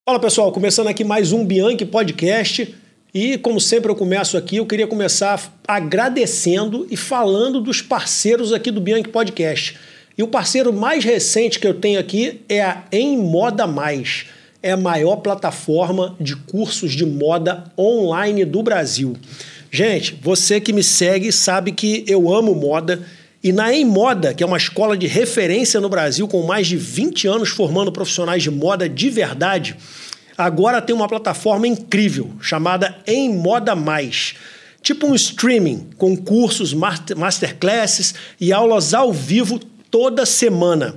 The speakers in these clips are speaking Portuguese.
Fala pessoal, começando aqui mais um Bianchi Podcast e como sempre eu começo aqui, eu queria começar agradecendo e falando dos parceiros aqui do Bianchi Podcast. E o parceiro mais recente que eu tenho aqui é a Em Moda Mais. É a maior plataforma de cursos de moda online do Brasil. Gente, você que me segue sabe que eu amo moda. E na Em Moda, que é uma escola de referência no Brasil com mais de 20 anos formando profissionais de moda de verdade, agora tem uma plataforma incrível chamada Em Moda Mais. Tipo um streaming com cursos, masterclasses e aulas ao vivo toda semana.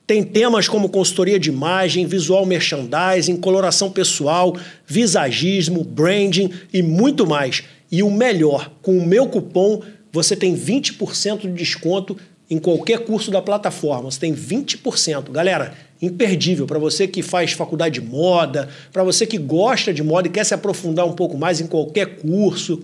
Tem temas como consultoria de imagem, visual merchandising, coloração pessoal, visagismo, branding e muito mais. E o melhor, com o meu cupom você tem 20% de desconto em qualquer curso da plataforma. Você tem 20%. Galera, imperdível para você que faz faculdade de moda, para você que gosta de moda e quer se aprofundar um pouco mais em qualquer curso.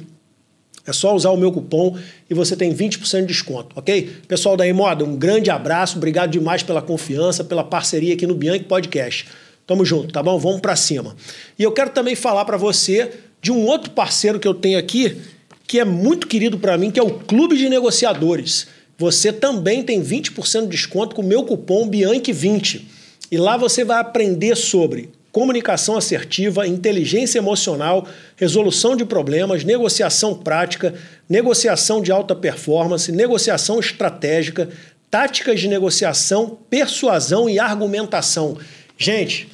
É só usar o meu cupom e você tem 20% de desconto, ok? Pessoal da Em Moda, um grande abraço. Obrigado demais pela confiança, pela parceria aqui no Bianchi Podcast. Tamo junto, tá bom? Vamos para cima. E eu quero também falar para você de um outro parceiro que eu tenho aqui, que é muito querido para mim, que é o Clube de Negociadores. Você também tem 20% de desconto com o meu cupom Bianchi20. E lá você vai aprender sobre comunicação assertiva, inteligência emocional, resolução de problemas, negociação prática, negociação de alta performance, negociação estratégica, táticas de negociação, persuasão e argumentação. Gente,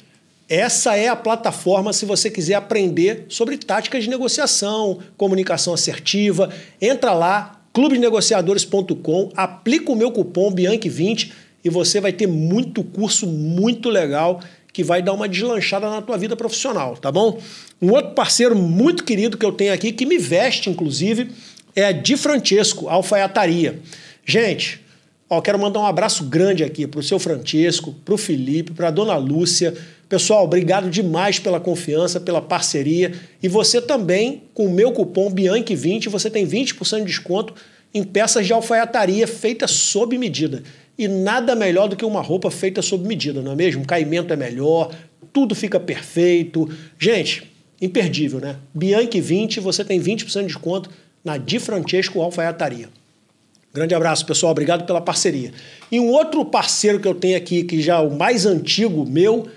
essa é a plataforma se você quiser aprender sobre táticas de negociação, comunicação assertiva. Entra lá, clubedenegociadores.com, aplica o meu cupom Bianchi20 e você vai ter muito curso muito legal que vai dar uma deslanchada na tua vida profissional, tá bom? Um outro parceiro muito querido que eu tenho aqui, que me veste inclusive, é a Di Francesco Alfaiataria. Gente, quero mandar um abraço grande aqui para o seu Francesco, para o Felipe, para a dona Lúcia. Pessoal, obrigado demais pela confiança, pela parceria. E você também, com o meu cupom Bianchi20, você tem 20% de desconto em peças de alfaiataria feitas sob medida. E nada melhor do que uma roupa feita sob medida, não é mesmo? O caimento é melhor, tudo fica perfeito. Gente, imperdível, né? Bianchi20, você tem 20% de desconto na Di Francesco Alfaiataria. Grande abraço, pessoal. Obrigado pela parceria. E um outro parceiro que eu tenho aqui, que já é o mais antigo meu,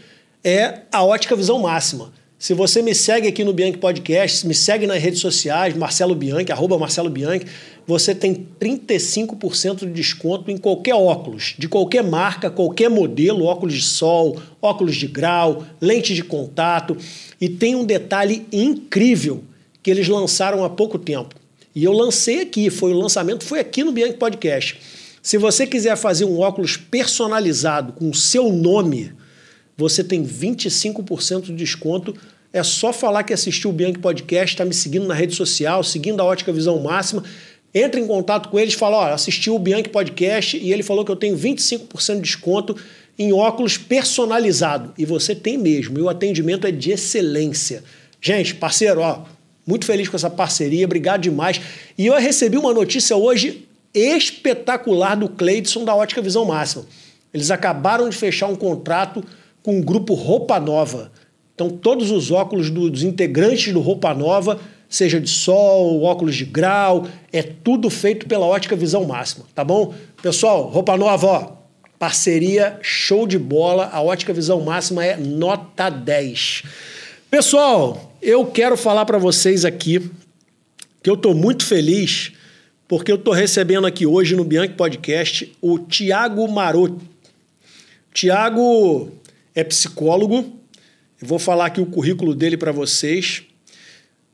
é a Ótica Visão Máxima. Se você me segue aqui no Bianchi Podcast, me segue nas redes sociais, Marcelo Bianchi, @MarceloBianchi, você tem 35% de desconto em qualquer óculos, de qualquer marca, qualquer modelo, óculos de sol, óculos de grau, lente de contato. E tem um detalhe incrível que eles lançaram há pouco tempo. E eu lancei aqui, o lançamento foi aqui no Bianchi Podcast. Se você quiser fazer um óculos personalizado com o seu nome, você tem 25% de desconto. É só falar que assistiu o Bianchi Podcast, está me seguindo na rede social, seguindo a Ótica Visão Máxima. Entre em contato com eles, fala, ó, assistiu o Bianchi Podcast e ele falou que eu tenho 25% de desconto em óculos personalizado. E você tem mesmo, e o atendimento é de excelência. Gente, parceiro, muito feliz com essa parceria, obrigado demais. E eu recebi uma notícia hoje espetacular do Cleidson da Ótica Visão Máxima. Eles acabaram de fechar um contrato com o grupo Roupa Nova. Então, todos os óculos dos integrantes do Roupa Nova, seja de sol, óculos de grau, é tudo feito pela Ótica Visão Máxima, tá bom? Pessoal, Roupa Nova, parceria show de bola. A Ótica Visão Máxima é nota 10. Pessoal, eu quero falar para vocês aqui que eu estou muito feliz porque eu estou recebendo aqui hoje no Bianchi Podcast o Thiago Marotti. Thiago é psicólogo, eu vou falar aqui o currículo dele para vocês.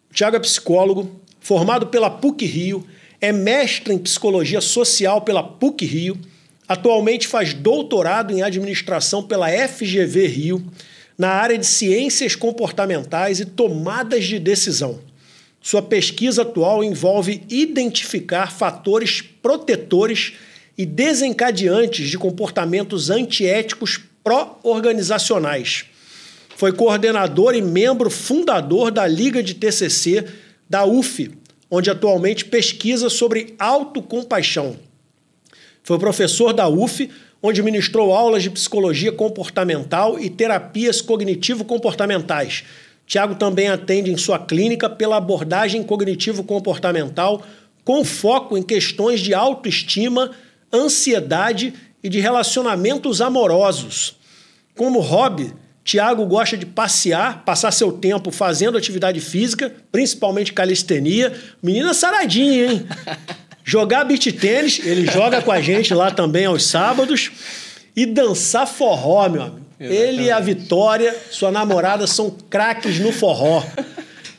O Thiago é psicólogo, formado pela PUC-Rio, é mestre em psicologia social pela PUC-Rio, atualmente faz doutorado em administração pela FGV Rio, na área de ciências comportamentais e tomadas de decisão. Sua pesquisa atual envolve identificar fatores protetores e desencadeantes de comportamentos antiéticos pró-organizacionais. Foi coordenador e membro fundador da Liga de TCC da UF, onde atualmente pesquisa sobre autocompaixão. Foi professor da UF, onde ministrou aulas de psicologia comportamental e terapias cognitivo-comportamentais. Tiago também atende em sua clínica pela abordagem cognitivo-comportamental com foco em questões de autoestima, ansiedade e de relacionamentos amorosos. Como hobby, Tiago gosta de passear, passar seu tempo fazendo atividade física, principalmente calistenia. Menina saradinha, hein? Jogar beach tênis, ele joga com a gente lá também aos sábados. E dançar forró, meu amigo. Exatamente. Ele e a Vitória, sua namorada, são craques no forró.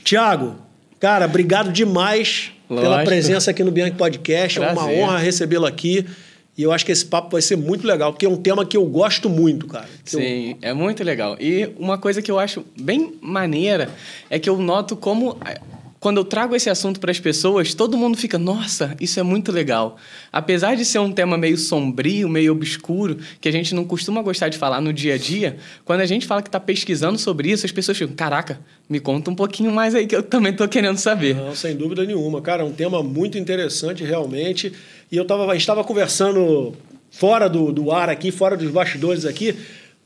Tiago, cara, obrigado demais pela presença aqui no Bianchi Podcast. Prazer. É uma honra recebê-lo aqui. E eu acho que esse papo vai ser muito legal, porque é um tema que eu gosto muito, cara. Sim, é muito legal. E uma coisa que eu acho bem maneira é que eu noto como, quando eu trago esse assunto para as pessoas, todo mundo fica, nossa, isso é muito legal. Apesar de ser um tema meio sombrio, meio obscuro, que a gente não costuma gostar de falar no dia a dia, quando a gente fala que está pesquisando sobre isso, as pessoas ficam, caraca, me conta um pouquinho mais aí que eu também estou querendo saber. Não, sem dúvida nenhuma. Cara, é um tema muito interessante, realmente. E a gente estava conversando fora do ar aqui, fora dos bastidores aqui.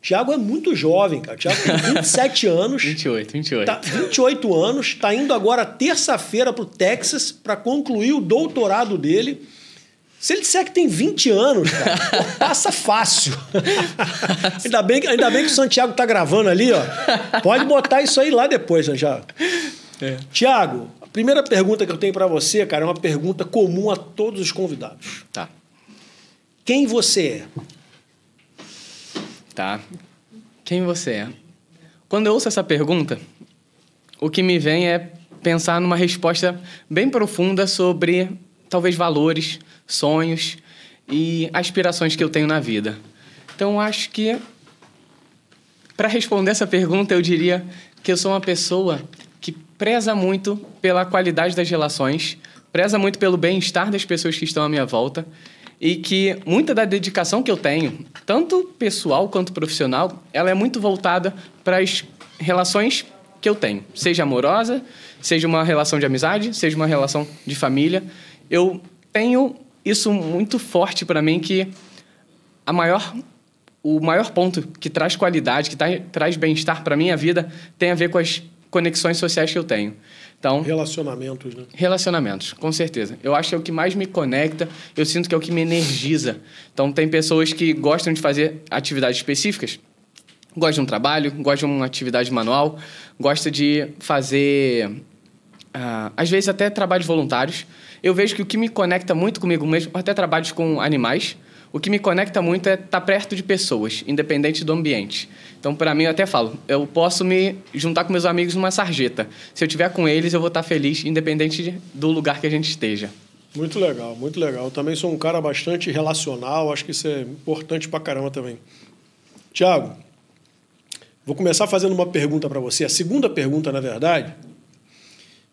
Tiago é muito jovem, cara. Tiago tem 27 anos. 28. Tá, 28 anos. Está indo agora terça-feira para o Texas para concluir o doutorado dele. Se ele disser que tem 20 anos, cara, passa fácil. ainda bem que o Santiago tá gravando ali, ó. Pode botar isso aí lá depois, Santiago. Tiago, a primeira pergunta que eu tenho para você, cara, é uma pergunta comum a todos os convidados. Tá. Quem você é? Tá. Quem você é? Quando eu ouço essa pergunta, o que me vem é pensar numa resposta bem profunda sobre, talvez, valores, sonhos e aspirações que eu tenho na vida. Então, acho que, para responder essa pergunta, eu diria que eu sou uma pessoa que preza muito pela qualidade das relações, preza muito pelo bem-estar das pessoas que estão à minha volta e que muita da dedicação que eu tenho, tanto pessoal quanto profissional, ela é muito voltada para as relações que eu tenho, seja amorosa, seja uma relação de amizade, seja uma relação de família. Eu tenho isso muito forte para mim, que o maior ponto que traz qualidade, que traz bem-estar para a minha vida, tem a ver com as conexões sociais que eu tenho. Então, relacionamentos, né? Relacionamentos, com certeza. Eu acho que é o que mais me conecta, eu sinto que é o que me energiza. Então, tem pessoas que gostam de fazer atividades específicas, gostam de um trabalho, gostam de uma atividade manual, gostam de fazer, às vezes, até trabalhos voluntários. Eu vejo que o que me conecta muito comigo mesmo, até trabalhos com animais, o que me conecta muito é estar perto de pessoas, independente do ambiente. Então, para mim, eu até falo, eu posso me juntar com meus amigos numa sarjeta. Se eu estiver com eles, eu vou estar feliz, independente do lugar que a gente esteja. Muito legal, muito legal. Eu também sou um cara bastante relacional, acho que isso é importante pra caramba também. Tiago, vou começar fazendo uma pergunta para você. A segunda pergunta, na verdade,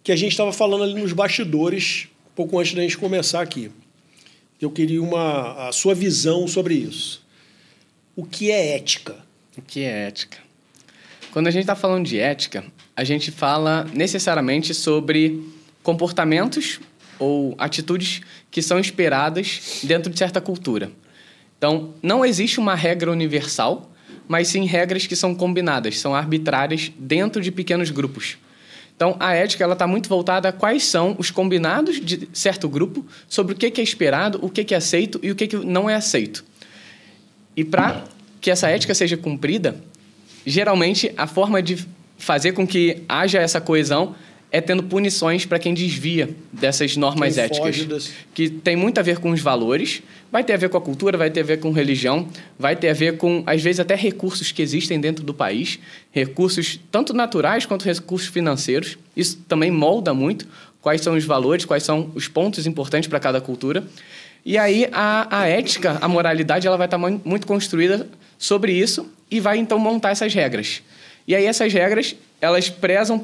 que a gente estava falando ali nos bastidores, pouco antes da gente começar aqui. Eu queria a sua visão sobre isso. O que é ética? O que é ética? Quando a gente está falando de ética, a gente fala necessariamente sobre comportamentos ou atitudes que são esperadas dentro de certa cultura. Então, não existe uma regra universal, mas sim regras que são combinadas, são arbitrárias dentro de pequenos grupos. Então, a ética está muito voltada a quais são os combinados de certo grupo sobre o que é esperado, o que é aceito e o que não é aceito. E para que essa ética seja cumprida, geralmente a forma de fazer com que haja essa coesão é tendo punições para quem desvia dessas normas éticas, que tem muito a ver com os valores, vai ter a ver com a cultura, vai ter a ver com religião, vai ter a ver com, às vezes, até recursos que existem dentro do país, recursos tanto naturais quanto recursos financeiros. Isso também molda muito quais são os valores, quais são os pontos importantes para cada cultura. E aí a ética, a moralidade, ela vai estar muito construída sobre isso e vai, então, montar essas regras. E aí essas regras, elas prezam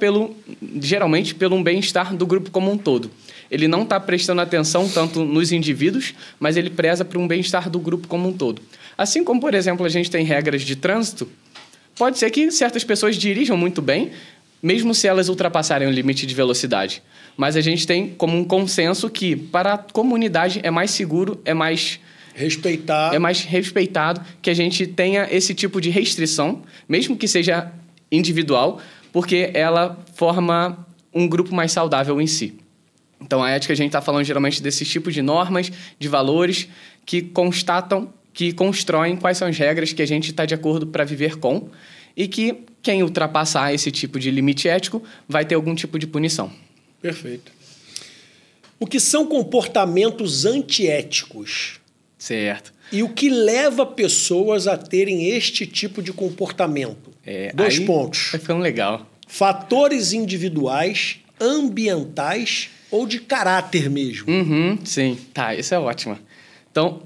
geralmente pelo um bem-estar do grupo como um todo. Ele não está prestando atenção tanto nos indivíduos, mas ele preza por um bem-estar do grupo como um todo. Assim como, por exemplo, a gente tem regras de trânsito, pode ser que certas pessoas dirijam muito bem, mesmo se elas ultrapassarem o limite de velocidade. Mas a gente tem como um consenso que, para a comunidade, é mais seguro, é mais Respeitar. É mais respeitado que a gente tenha esse tipo de restrição, mesmo que seja individual, porque ela forma um grupo mais saudável em si. Então, a ética, a gente está falando geralmente desses tipos de normas, de valores que constatam, que constroem quais são as regras que a gente está de acordo para viver com e que quem ultrapassar esse tipo de limite ético vai ter algum tipo de punição. Perfeito. O que são comportamentos antiéticos? Certo. E o que leva pessoas a terem este tipo de comportamento? Dois pontos. Vai ficando legal. Fatores individuais, ambientais ou de caráter mesmo? Sim. Tá, isso é ótimo. Então,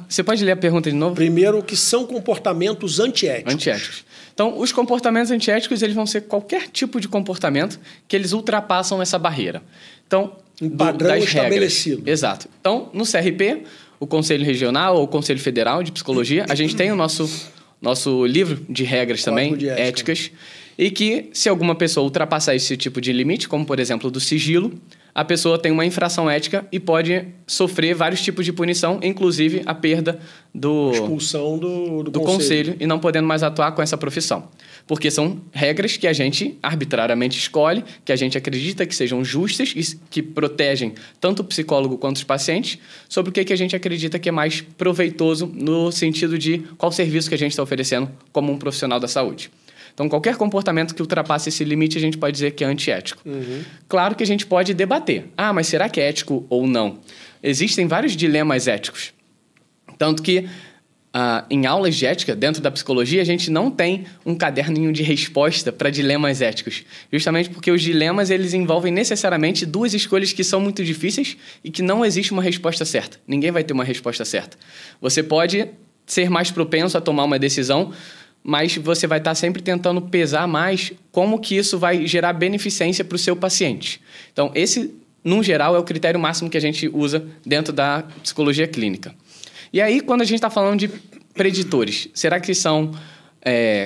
você pode ler a pergunta de novo? Primeiro, o que são comportamentos antiéticos? Antiéticos. Então, os comportamentos antiéticos, eles vão ser qualquer tipo de comportamento que eles ultrapassam essa barreira. Então, um padrão estabelecido. Regras. Exato. Então, no CRP, o Conselho Regional ou o Conselho Federal de Psicologia, a gente tem o nosso livro de regras também, de éticas, e que se alguma pessoa ultrapassar esse tipo de limite, como por exemplo do sigilo, a pessoa tem uma infração ética e pode sofrer vários tipos de punição, inclusive a perda expulsão do conselho e não podendo mais atuar com essa profissão. Porque são regras que a gente arbitrariamente escolhe, que a gente acredita que sejam justas e que protegem tanto o psicólogo quanto os pacientes sobre o que a gente acredita que é mais proveitoso no sentido de qual serviço que a gente está oferecendo como um profissional da saúde. Então, qualquer comportamento que ultrapasse esse limite, a gente pode dizer que é antiético. Claro que a gente pode debater. Mas será que é ético ou não? Existem vários dilemas éticos. Tanto que, em aulas de ética, dentro da psicologia, a gente não tem um caderninho de resposta para dilemas éticos. Justamente porque os dilemas, eles envolvem necessariamente duas escolhas que são muito difíceis e que não existe uma resposta certa. Ninguém vai ter uma resposta certa. Você pode ser mais propenso a tomar uma decisão, mas você vai estar sempre tentando pesar mais como que isso vai gerar beneficência para o seu paciente. Então, esse, num geral, é o critério máximo que a gente usa dentro da psicologia clínica. E aí, quando a gente está falando de preditores, será que são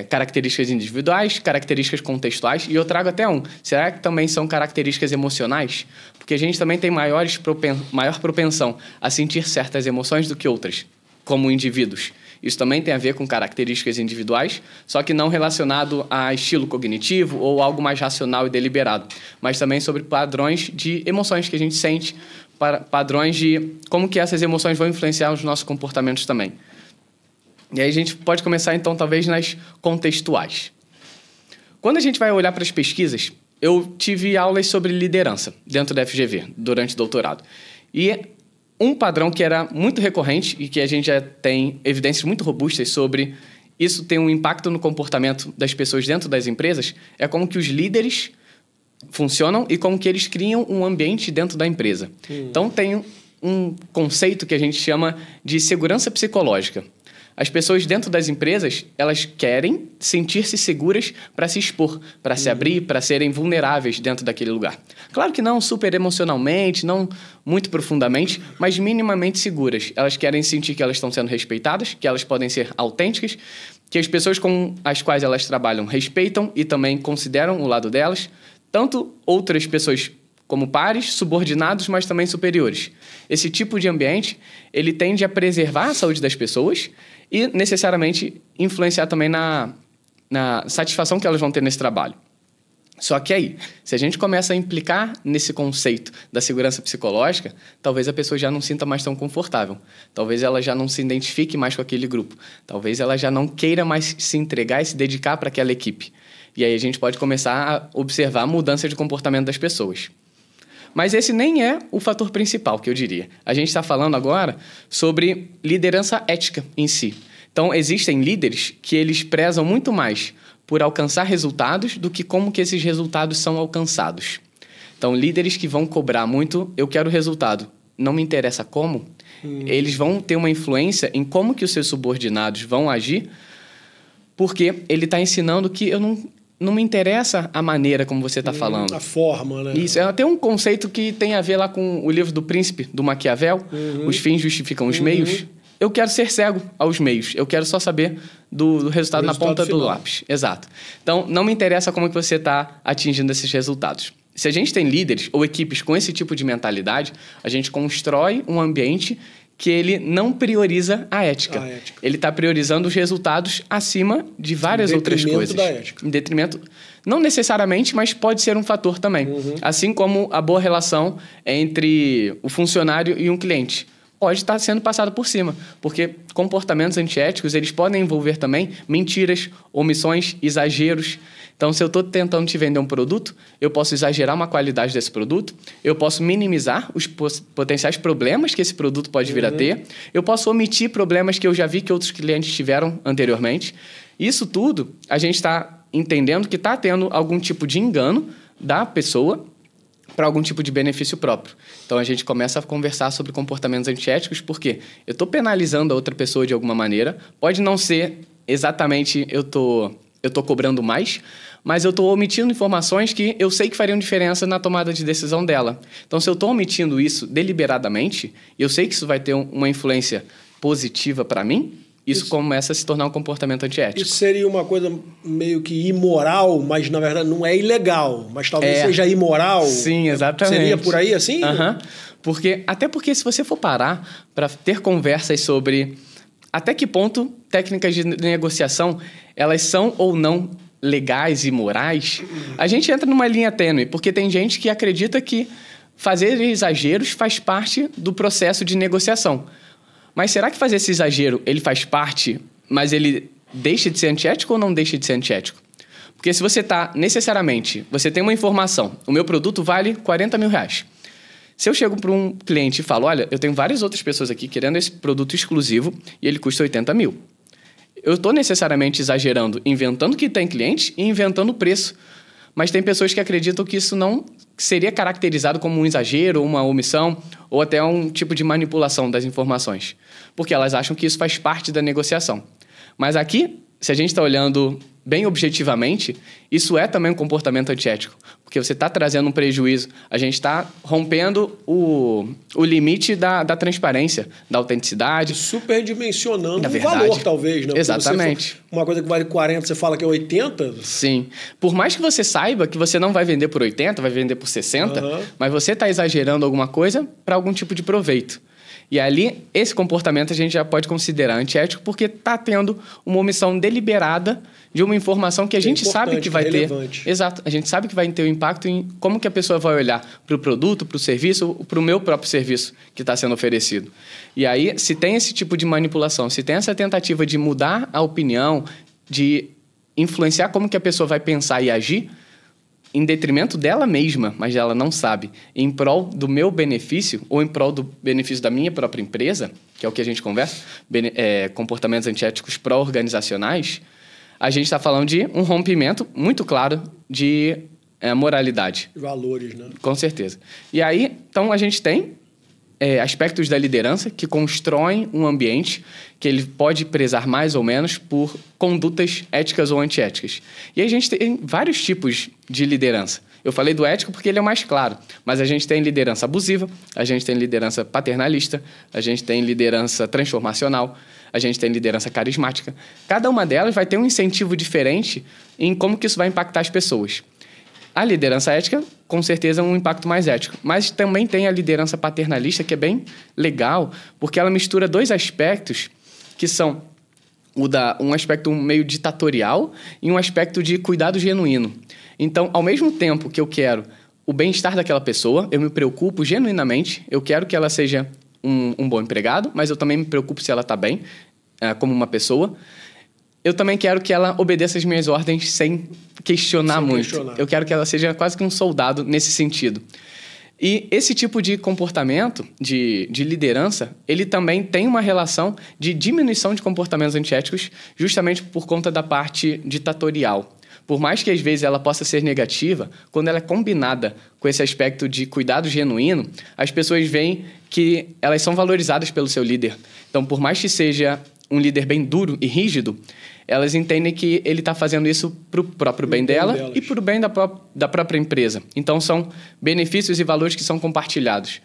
características individuais, características contextuais? E eu trago até será que também são características emocionais? Porque a gente também tem maior propensão a sentir certas emoções do que outras, como indivíduos. Isso também tem a ver com características individuais, só que não relacionado a estilo cognitivo ou algo mais racional e deliberado, mas também sobre padrões de emoções que a gente sente, padrões de como que essas emoções vão influenciar os nossos comportamentos também. E aí a gente pode começar, então, talvez nas contextuais. Quando a gente vai olhar para as pesquisas, eu tive aulas sobre liderança dentro da FGV, durante o doutorado. E um padrão que era muito recorrente e que a gente já tem evidências muito robustas sobre isso ter um impacto no comportamento das pessoas dentro das empresas é como que os líderes funcionam e como que eles criam um ambiente dentro da empresa. Então, tem um conceito que a gente chama de segurança psicológica. As pessoas dentro das empresas, elas querem sentir-se seguras para se expor, para se abrir, para serem vulneráveis dentro daquele lugar. Claro que não super emocionalmente, não muito profundamente, mas minimamente seguras. Elas querem sentir que elas estão sendo respeitadas, que elas podem ser autênticas, que as pessoas com as quais elas trabalham respeitam e também consideram o lado delas, tanto outras pessoas como pares, subordinados, mas também superiores. Esse tipo de ambiente, ele tende a preservar a saúde das pessoas e necessariamente influenciar também na satisfação que elas vão ter nesse trabalho. Só que aí, se a gente começa a implicar nesse conceito da segurança psicológica, talvez a pessoa já não se sinta mais tão confortável. Talvez ela já não se identifique mais com aquele grupo. Talvez ela já não queira mais se entregar e se dedicar para aquela equipe. E aí a gente pode começar a observar a mudança de comportamento das pessoas. Mas esse nem é o fator principal, que eu diria. A gente está falando agora sobre liderança ética em si. Então, existem líderes que eles prezam muito mais por alcançar resultados do que como que esses resultados são alcançados. Então, líderes que vão cobrar muito, eu quero resultado, não me interessa como, eles vão ter uma influência em como que os seus subordinados vão agir, porque ele está ensinando que não me interessa a maneira como você está falando. A forma, né? Isso. É até um conceito que tem a ver lá com o livro do Príncipe, do Maquiavel. Os fins justificam os meios. Eu quero ser cego aos meios. Eu quero só saber do resultado na ponta do lápis. Exato. Então, não me interessa como é que você está atingindo esses resultados. Se a gente tem líderes ou equipes com esse tipo de mentalidade, a gente constrói um ambiente que ele não prioriza a ética. Ele está priorizando os resultados acima de várias outras coisas. Da ética. Em detrimento, não necessariamente, mas pode ser um fator também. Assim como a boa relação entre o funcionário e um cliente. Pode estar sendo passado por cima, porque comportamentos antiéticos, eles podem envolver também mentiras, omissões, exageros. Então, se eu estou tentando te vender um produto, eu posso exagerar uma qualidade desse produto, eu posso minimizar os potenciais problemas que esse produto pode vir a ter, eu posso omitir problemas que eu já vi que outros clientes tiveram anteriormente. Isso tudo, a gente está entendendo que está tendo algum tipo de engano da pessoa para algum tipo de benefício próprio. Então, a gente começa a conversar sobre comportamentos antiéticos, porque eu estou penalizando a outra pessoa de alguma maneira, pode não ser exatamente eu tô cobrando mais, mas eu estou omitindo informações que eu sei que fariam diferença na tomada de decisão dela. Então, se eu estou omitindo isso deliberadamente, eu sei que isso vai ter uma influência positiva para mim, isso começa a se tornar um comportamento antiético. Isso seria uma coisa meio que imoral, mas na verdade não é ilegal, mas talvez seja imoral. Sim, exatamente. Seria por aí assim? Até porque se você for parar para ter conversas sobre até que ponto técnicas de negociação elas são ou não legais e morais, a gente entra numa linha tênue, porque tem gente que acredita que fazer exageros faz parte do processo de negociação. Mas será que fazer esse exagero, ele faz parte, mas ele deixa de ser antiético ou não deixa de ser antiético? Porque se você você tem uma informação, o meu produto vale R$40 mil. Se eu chego para um cliente e falo, olha, eu tenho várias outras pessoas aqui querendo esse produto exclusivo e ele custa 80 mil. Eu estou necessariamente exagerando, inventando que tem cliente e inventando o preço. Mas tem pessoas que acreditam que isso não seria caracterizado como um exagero, uma omissão ou até um tipo de manipulação das informações. Porque elas acham que isso faz parte da negociação. Mas aqui, se a gente está olhando bem objetivamente, isso é também um comportamento antiético. Porque você está trazendo um prejuízo. A gente está rompendo o limite da transparência, da autenticidade. Superdimensionando o valor, talvez. Né? Exatamente. Uma coisa que vale 40, você fala que é 80? Sim. Por mais que você saiba que você não vai vender por 80, vai vender por 60, mas você está exagerando alguma coisa para algum tipo de proveito. E ali, esse comportamento a gente já pode considerar antiético porque está tendo uma omissão deliberada de uma informação que a gente sabe que vai ter. Exato. A gente sabe que vai ter um impacto em como que a pessoa vai olhar para o produto, para o serviço, para o meu próprio serviço que está sendo oferecido. E aí, se tem esse tipo de manipulação, se tem essa tentativa de mudar a opinião, de influenciar como que a pessoa vai pensar e agir, em detrimento dela mesma, mas ela não sabe, em prol do meu benefício ou em prol do benefício da minha própria empresa, que é o que a gente conversa, comportamentos antiéticos pró-organizacionais, a gente está falando de um rompimento muito claro de moralidade. Valores, né? Com certeza. E aí, então, a gente tem aspectos da liderança que constroem um ambiente que ele pode prezar mais ou menos por condutas éticas ou antiéticas. E aí a gente tem vários tipos de liderança. Eu falei do ético porque ele é o mais claro, mas a gente tem liderança abusiva, a gente tem liderança paternalista, a gente tem liderança transformacional, a gente tem liderança carismática. Cada uma delas vai ter um incentivo diferente em como que isso vai impactar as pessoas. A liderança ética, com certeza, é um impacto mais ético. Mas também tem a liderança paternalista, que é bem legal, porque ela mistura dois aspectos que são um aspecto meio ditatorial e um aspecto de cuidado genuíno. Então, ao mesmo tempo que eu quero o bem-estar daquela pessoa, eu me preocupo genuinamente, eu quero que ela seja um bom empregado, mas eu também me preocupo se ela está bem como uma pessoa. Eu também quero que ela obedeça as minhas ordens sem questionar muito. Eu quero que ela seja quase que um soldado nesse sentido. E esse tipo de comportamento, de liderança, ele também tem uma relação de diminuição de comportamentos antiéticos justamente por conta da parte ditatorial. Por mais que às vezes ela possa ser negativa, quando ela é combinada com esse aspecto de cuidado genuíno, as pessoas veem que elas são valorizadas pelo seu líder. Então, por mais que seja um líder bem duro e rígido, elas entendem que ele está fazendo isso para o próprio bem dela e para o bem da própria empresa. Então, são benefícios e valores que são compartilhados.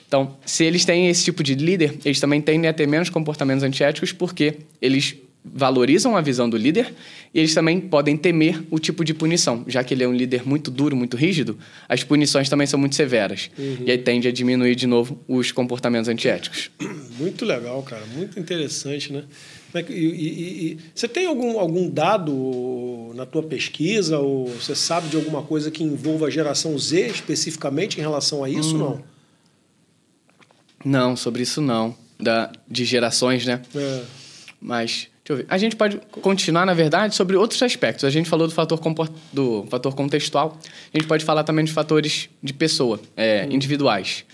Então, se eles têm esse tipo de líder, eles também tendem a ter menos comportamentos antiéticos porque eles valorizam a visão do líder e eles também podem temer o tipo de punição. Já que ele é um líder muito duro, muito rígido, as punições também são muito severas. E aí tende a diminuir de novo os comportamentos antiéticos. Muito legal, cara. Muito interessante, né? E você tem algum dado na tua pesquisa ou você sabe de alguma coisa que envolva a geração Z especificamente em relação a isso, não? Não, sobre isso não. De gerações, né? Mas, deixa eu ver. A gente pode continuar, na verdade, sobre outros aspectos. A gente falou do fator contextual. A gente pode falar também de fatores de pessoa, individuais.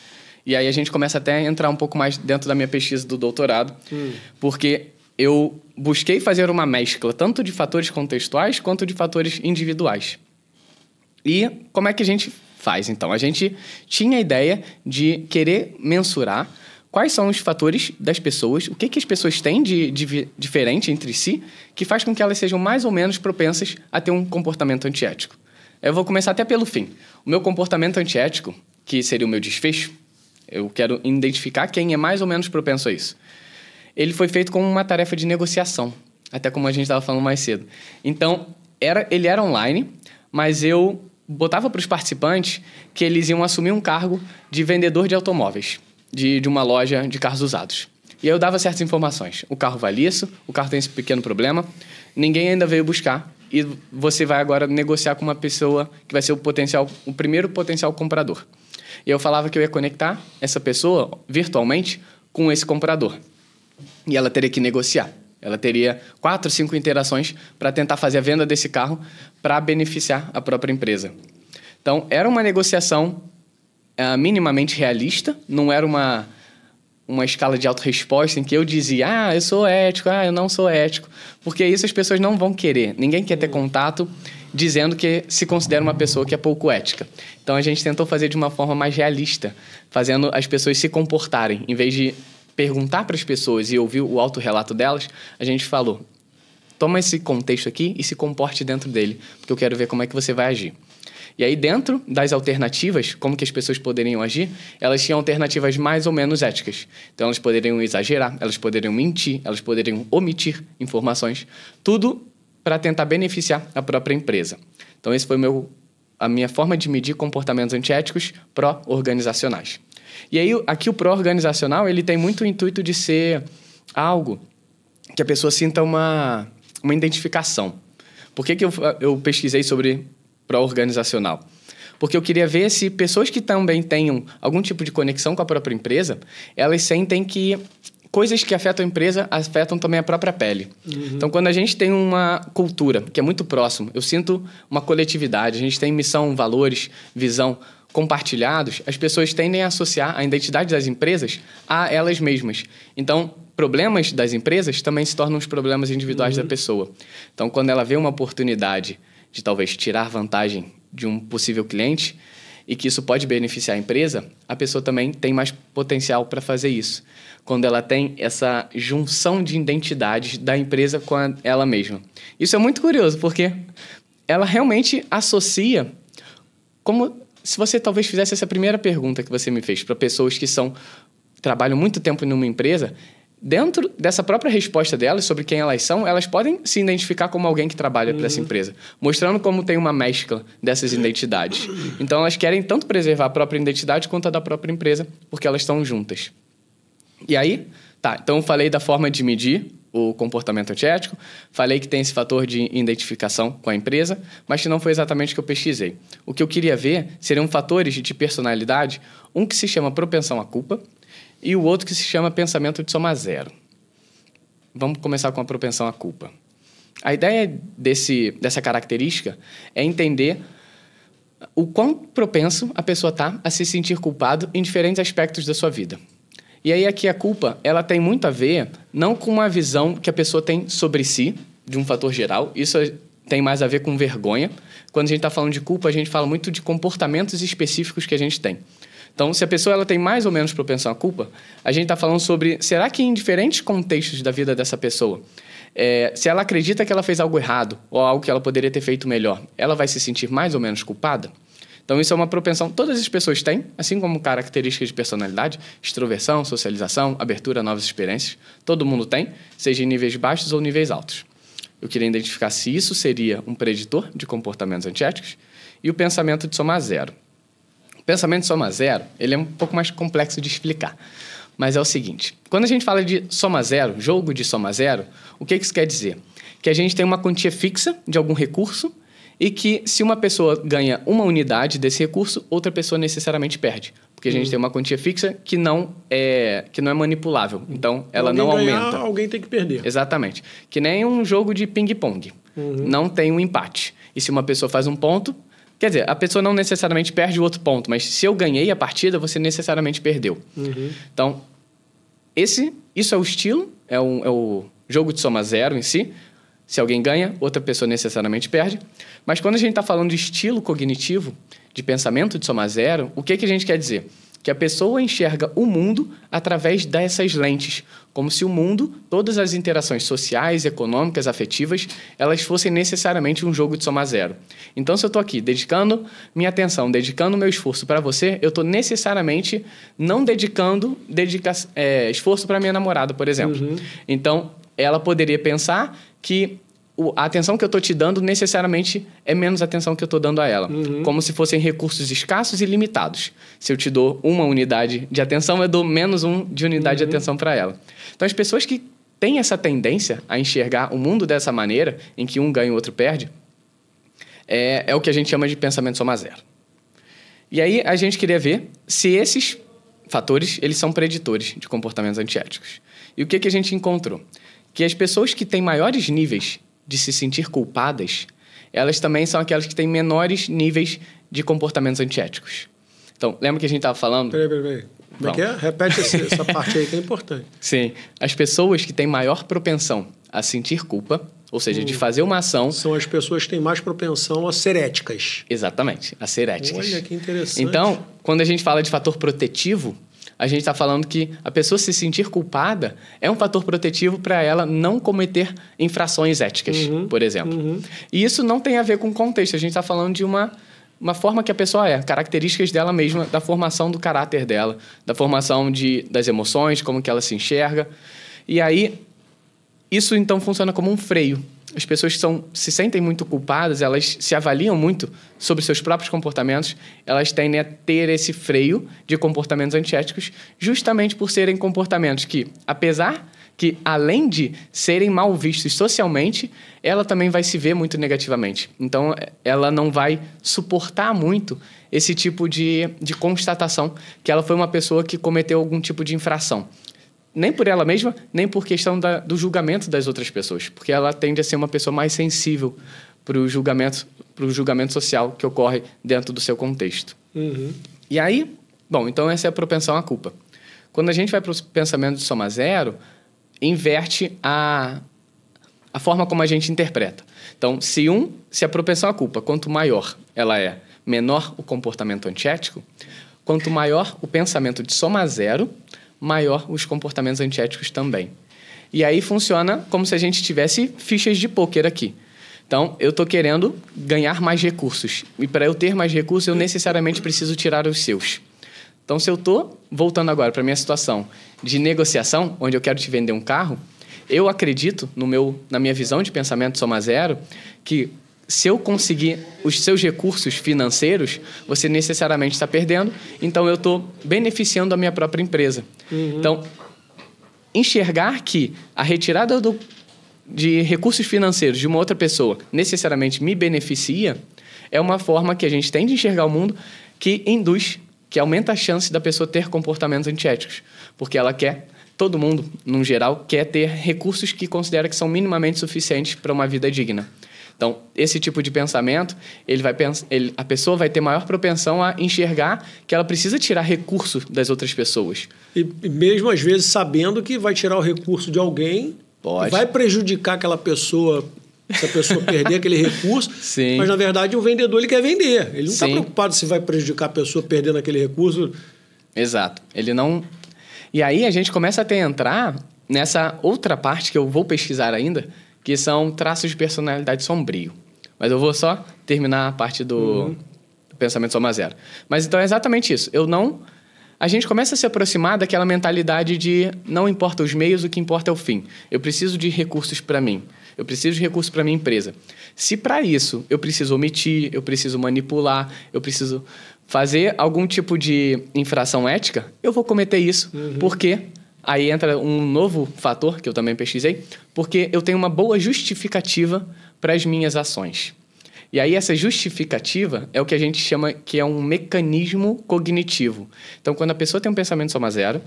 E aí a gente começa até a entrar um pouco mais dentro da minha pesquisa do doutorado, porque eu busquei fazer uma mescla tanto de fatores contextuais quanto de fatores individuais. E como é que a gente faz, então? A gente tinha a ideia de querer mensurar quais são os fatores das pessoas, o que as pessoas têm de diferente entre si, que faz com que elas sejam mais ou menos propensas a ter um comportamento antiético. Eu vou começar até pelo fim. O meu comportamento antiético, que seria o meu desfecho, eu quero identificar quem é mais ou menos propenso a isso. Ele foi feito como uma tarefa de negociação, até como a gente estava falando mais cedo. Então, ele era online, mas eu botava para os participantes que eles iam assumir um cargo de vendedor de automóveis, de uma loja de carros usados. E aí eu dava certas informações. O carro vale isso, o carro tem esse pequeno problema, ninguém ainda veio buscar e você vai agora negociar com uma pessoa que vai ser o primeiro potencial comprador. E eu falava que eu ia conectar essa pessoa virtualmente com esse comprador. E ela teria que negociar. Ela teria 4, 5 interações para tentar fazer a venda desse carro para beneficiar a própria empresa. Então, era uma negociação minimamente realista, não era uma escala de autorresposta em que eu dizia, eu sou ético, eu não sou ético, porque isso as pessoas não vão querer. Ninguém quer ter contato dizendo que se considera uma pessoa que é pouco ética. Então, a gente tentou fazer de uma forma mais realista, fazendo as pessoas se comportarem. Em vez de perguntar para as pessoas e ouvir o autorrelato delas, a gente falou, toma esse contexto aqui e se comporte dentro dele, porque eu quero ver como é que você vai agir. E aí, dentro das alternativas, como que as pessoas poderiam agir, elas tinham alternativas mais ou menos éticas. Então, elas poderiam exagerar, elas poderiam mentir, elas poderiam omitir informações, tudo para tentar beneficiar a própria empresa. Então, esse foi a minha forma de medir comportamentos antiéticos pró-organizacionais. E aí, aqui o pró-organizacional, ele tem muito o intuito de ser algo que a pessoa sinta uma identificação. Por que eu pesquisei sobre pró-organizacional? Porque eu queria ver se pessoas que também tenham algum tipo de conexão com a própria empresa, elas sentem que coisas que afetam a empresa afetam também a própria pele. Então, quando a gente tem uma cultura que é muito próximo, eu sinto uma coletividade, a gente tem missão, valores, visão compartilhados, as pessoas tendem a associar a identidade das empresas a elas mesmas. Então, problemas das empresas também se tornam os problemas individuais da pessoa. Então, quando ela vê uma oportunidade de talvez tirar vantagem de um possível cliente e que isso pode beneficiar a empresa, a pessoa também tem mais potencial para fazer isso. Quando ela tem essa junção de identidades da empresa com ela mesma. Isso é muito curioso, porque ela realmente associa como se você talvez fizesse essa primeira pergunta que você me fez para pessoas que trabalham muito tempo numa empresa, dentro dessa própria resposta delas sobre quem elas são, elas podem se identificar como alguém que trabalha para essa empresa, mostrando como tem uma mescla dessas identidades. Então, elas querem tanto preservar a própria identidade quanto a da própria empresa, porque elas estão juntas. E aí, então eu falei da forma de medir o comportamento antiético, falei que tem esse fator de identificação com a empresa, mas que não foi exatamente o que eu pesquisei. O que eu queria ver seriam fatores de personalidade, um que se chama propensão à culpa e o outro que se chama pensamento de soma zero. Vamos começar com a propensão à culpa. A ideia dessa característica é entender o quão propenso a pessoa está a se sentir culpado em diferentes aspectos da sua vida. E aí aqui a culpa, ela tem muito a ver, não com uma visão que a pessoa tem sobre si, de um fator geral, isso tem mais a ver com vergonha. Quando a gente está falando de culpa, a gente fala muito de comportamentos específicos que a gente tem. Então, se a pessoa ela tem mais ou menos propensão à culpa, a gente está falando sobre, será que em diferentes contextos da vida dessa pessoa, se ela acredita que ela fez algo errado, ou algo que ela poderia ter feito melhor, ela vai se sentir mais ou menos culpada? Então, isso é uma propensão. Todas as pessoas têm, assim como características de personalidade, extroversão, socialização, abertura a novas experiências. Todo mundo tem, seja em níveis baixos ou níveis altos. Eu queria identificar se isso seria um preditor de comportamentos antiéticos e o pensamento de soma zero. O pensamento de soma zero, ele é um pouco mais complexo de explicar. Mas é o seguinte, quando a gente fala de soma zero, jogo de soma zero, o que isso quer dizer? Que a gente tem uma quantia fixa de algum recurso e que se uma pessoa ganha uma unidade desse recurso, outra pessoa necessariamente perde. Porque a gente tem uma quantia fixa que não é manipulável. Então, ela não aumenta. Alguém tem que perder. Exatamente. Que nem um jogo de ping-pong. Não tem um empate. E se uma pessoa faz um ponto... Quer dizer, a pessoa não necessariamente perde o outro ponto, mas se eu ganhei a partida, você necessariamente perdeu. Então, isso é o estilo, é o jogo de soma zero em si. Se alguém ganha, outra pessoa necessariamente perde. Mas quando a gente está falando de estilo cognitivo, de pensamento de soma zero, o que a gente quer dizer? Que a pessoa enxerga o mundo através dessas lentes, como se o mundo, todas as interações sociais, econômicas, afetivas, elas fossem necessariamente um jogo de soma zero. Então, se eu estou aqui dedicando minha atenção, dedicando meu esforço para você, eu estou necessariamente não dedicando esforço para minha namorada, por exemplo. Então, ela poderia pensar que a atenção que eu estou te dando necessariamente é menos atenção que eu estou dando a ela. Como se fossem recursos escassos e limitados. Se eu te dou uma unidade de atenção, eu dou menos de unidade de atenção para ela. Então, as pessoas que têm essa tendência a enxergar o mundo dessa maneira, em que um ganha e o outro perde, é o que a gente chama de pensamento soma zero. E aí, a gente queria ver se esses fatores eles são preditores de comportamentos antiéticos. E o que a gente encontrou? Que as pessoas que têm maiores níveis de se sentir culpadas, elas também são aquelas que têm menores níveis de comportamentos antiéticos. Então, lembra que a gente estava falando... Peraí. Como é que é? Repete essa parte aí que é importante. Sim. As pessoas que têm maior propensão a sentir culpa, ou seja, de fazer uma ação... São as pessoas que têm mais propensão a ser éticas. Exatamente, a ser éticas. Olha, que interessante. Então, quando a gente fala de fator protetivo, a gente está falando que a pessoa se sentir culpada é um fator protetivo para ela não cometer infrações éticas, por exemplo. E isso não tem a ver com contexto. A gente está falando de uma forma que a pessoa é, características dela mesma, da formação do caráter dela, da formação das emoções, como que ela se enxerga. E aí, isso então funciona como um freio. As pessoas que se sentem muito culpadas, elas se avaliam muito sobre seus próprios comportamentos, elas tendem a ter esse freio de comportamentos antiéticos justamente por serem comportamentos que, apesar que, além de serem mal vistos socialmente, ela também vai se ver muito negativamente. Então, ela não vai suportar muito esse tipo de constatação que ela foi uma pessoa que cometeu algum tipo de infração. Nem por ela mesma, nem por questão do julgamento das outras pessoas. Porque ela tende a ser uma pessoa mais sensível para o julgamento social que ocorre dentro do seu contexto. E aí, então essa é a propensão à culpa. Quando a gente vai para o pensamento de soma zero, inverte a forma como a gente interpreta. Então, se a propensão à culpa, quanto maior ela é, menor o comportamento antiético, quanto maior o pensamento de soma zero, maior os comportamentos antiéticos também. E aí funciona como se a gente tivesse fichas de pôquer aqui. Então, eu estou querendo ganhar mais recursos. E para eu ter mais recursos, eu necessariamente preciso tirar os seus. Então, se eu estou, voltando agora para a minha situação de negociação, onde eu quero te vender um carro, eu acredito, na minha visão de pensamento soma zero, que se eu conseguir os seus recursos financeiros, você necessariamente está perdendo, então eu estou beneficiando a minha própria empresa. Então, enxergar que a retirada de recursos financeiros de uma outra pessoa necessariamente me beneficia é uma forma que a gente tem de enxergar o mundo que aumenta a chance da pessoa ter comportamentos antiéticos, porque ela todo mundo, no geral, quer ter recursos que considera que são minimamente suficientes para uma vida digna. Então, esse tipo de pensamento, a pessoa vai ter maior propensão a enxergar que ela precisa tirar recurso das outras pessoas. E mesmo, às vezes, sabendo que vai tirar o recurso de alguém, vai prejudicar aquela pessoa, se a pessoa perder aquele recurso. Sim. Mas, na verdade, o vendedor ele quer vender. Ele não está preocupado se vai prejudicar a pessoa perdendo aquele recurso. Exato. Ele não... E aí, a gente começa a entrar nessa outra parte que eu vou pesquisar ainda, que são traços de personalidade sombrio. Mas eu vou só terminar a parte do pensamento soma zero. Mas então é exatamente isso. A gente começa a se aproximar daquela mentalidade de não importa os meios, o que importa é o fim. Eu preciso de recursos para mim. Eu preciso de recursos para minha empresa. Se para isso eu preciso omitir, eu preciso manipular, eu preciso fazer algum tipo de infração ética, eu vou cometer isso. Porque aí entra um novo fator que eu também pesquisei, porque eu tenho uma boa justificativa para as minhas ações. E aí essa justificativa é o que a gente chama que é um mecanismo cognitivo. Então, quando a pessoa tem um pensamento soma zero,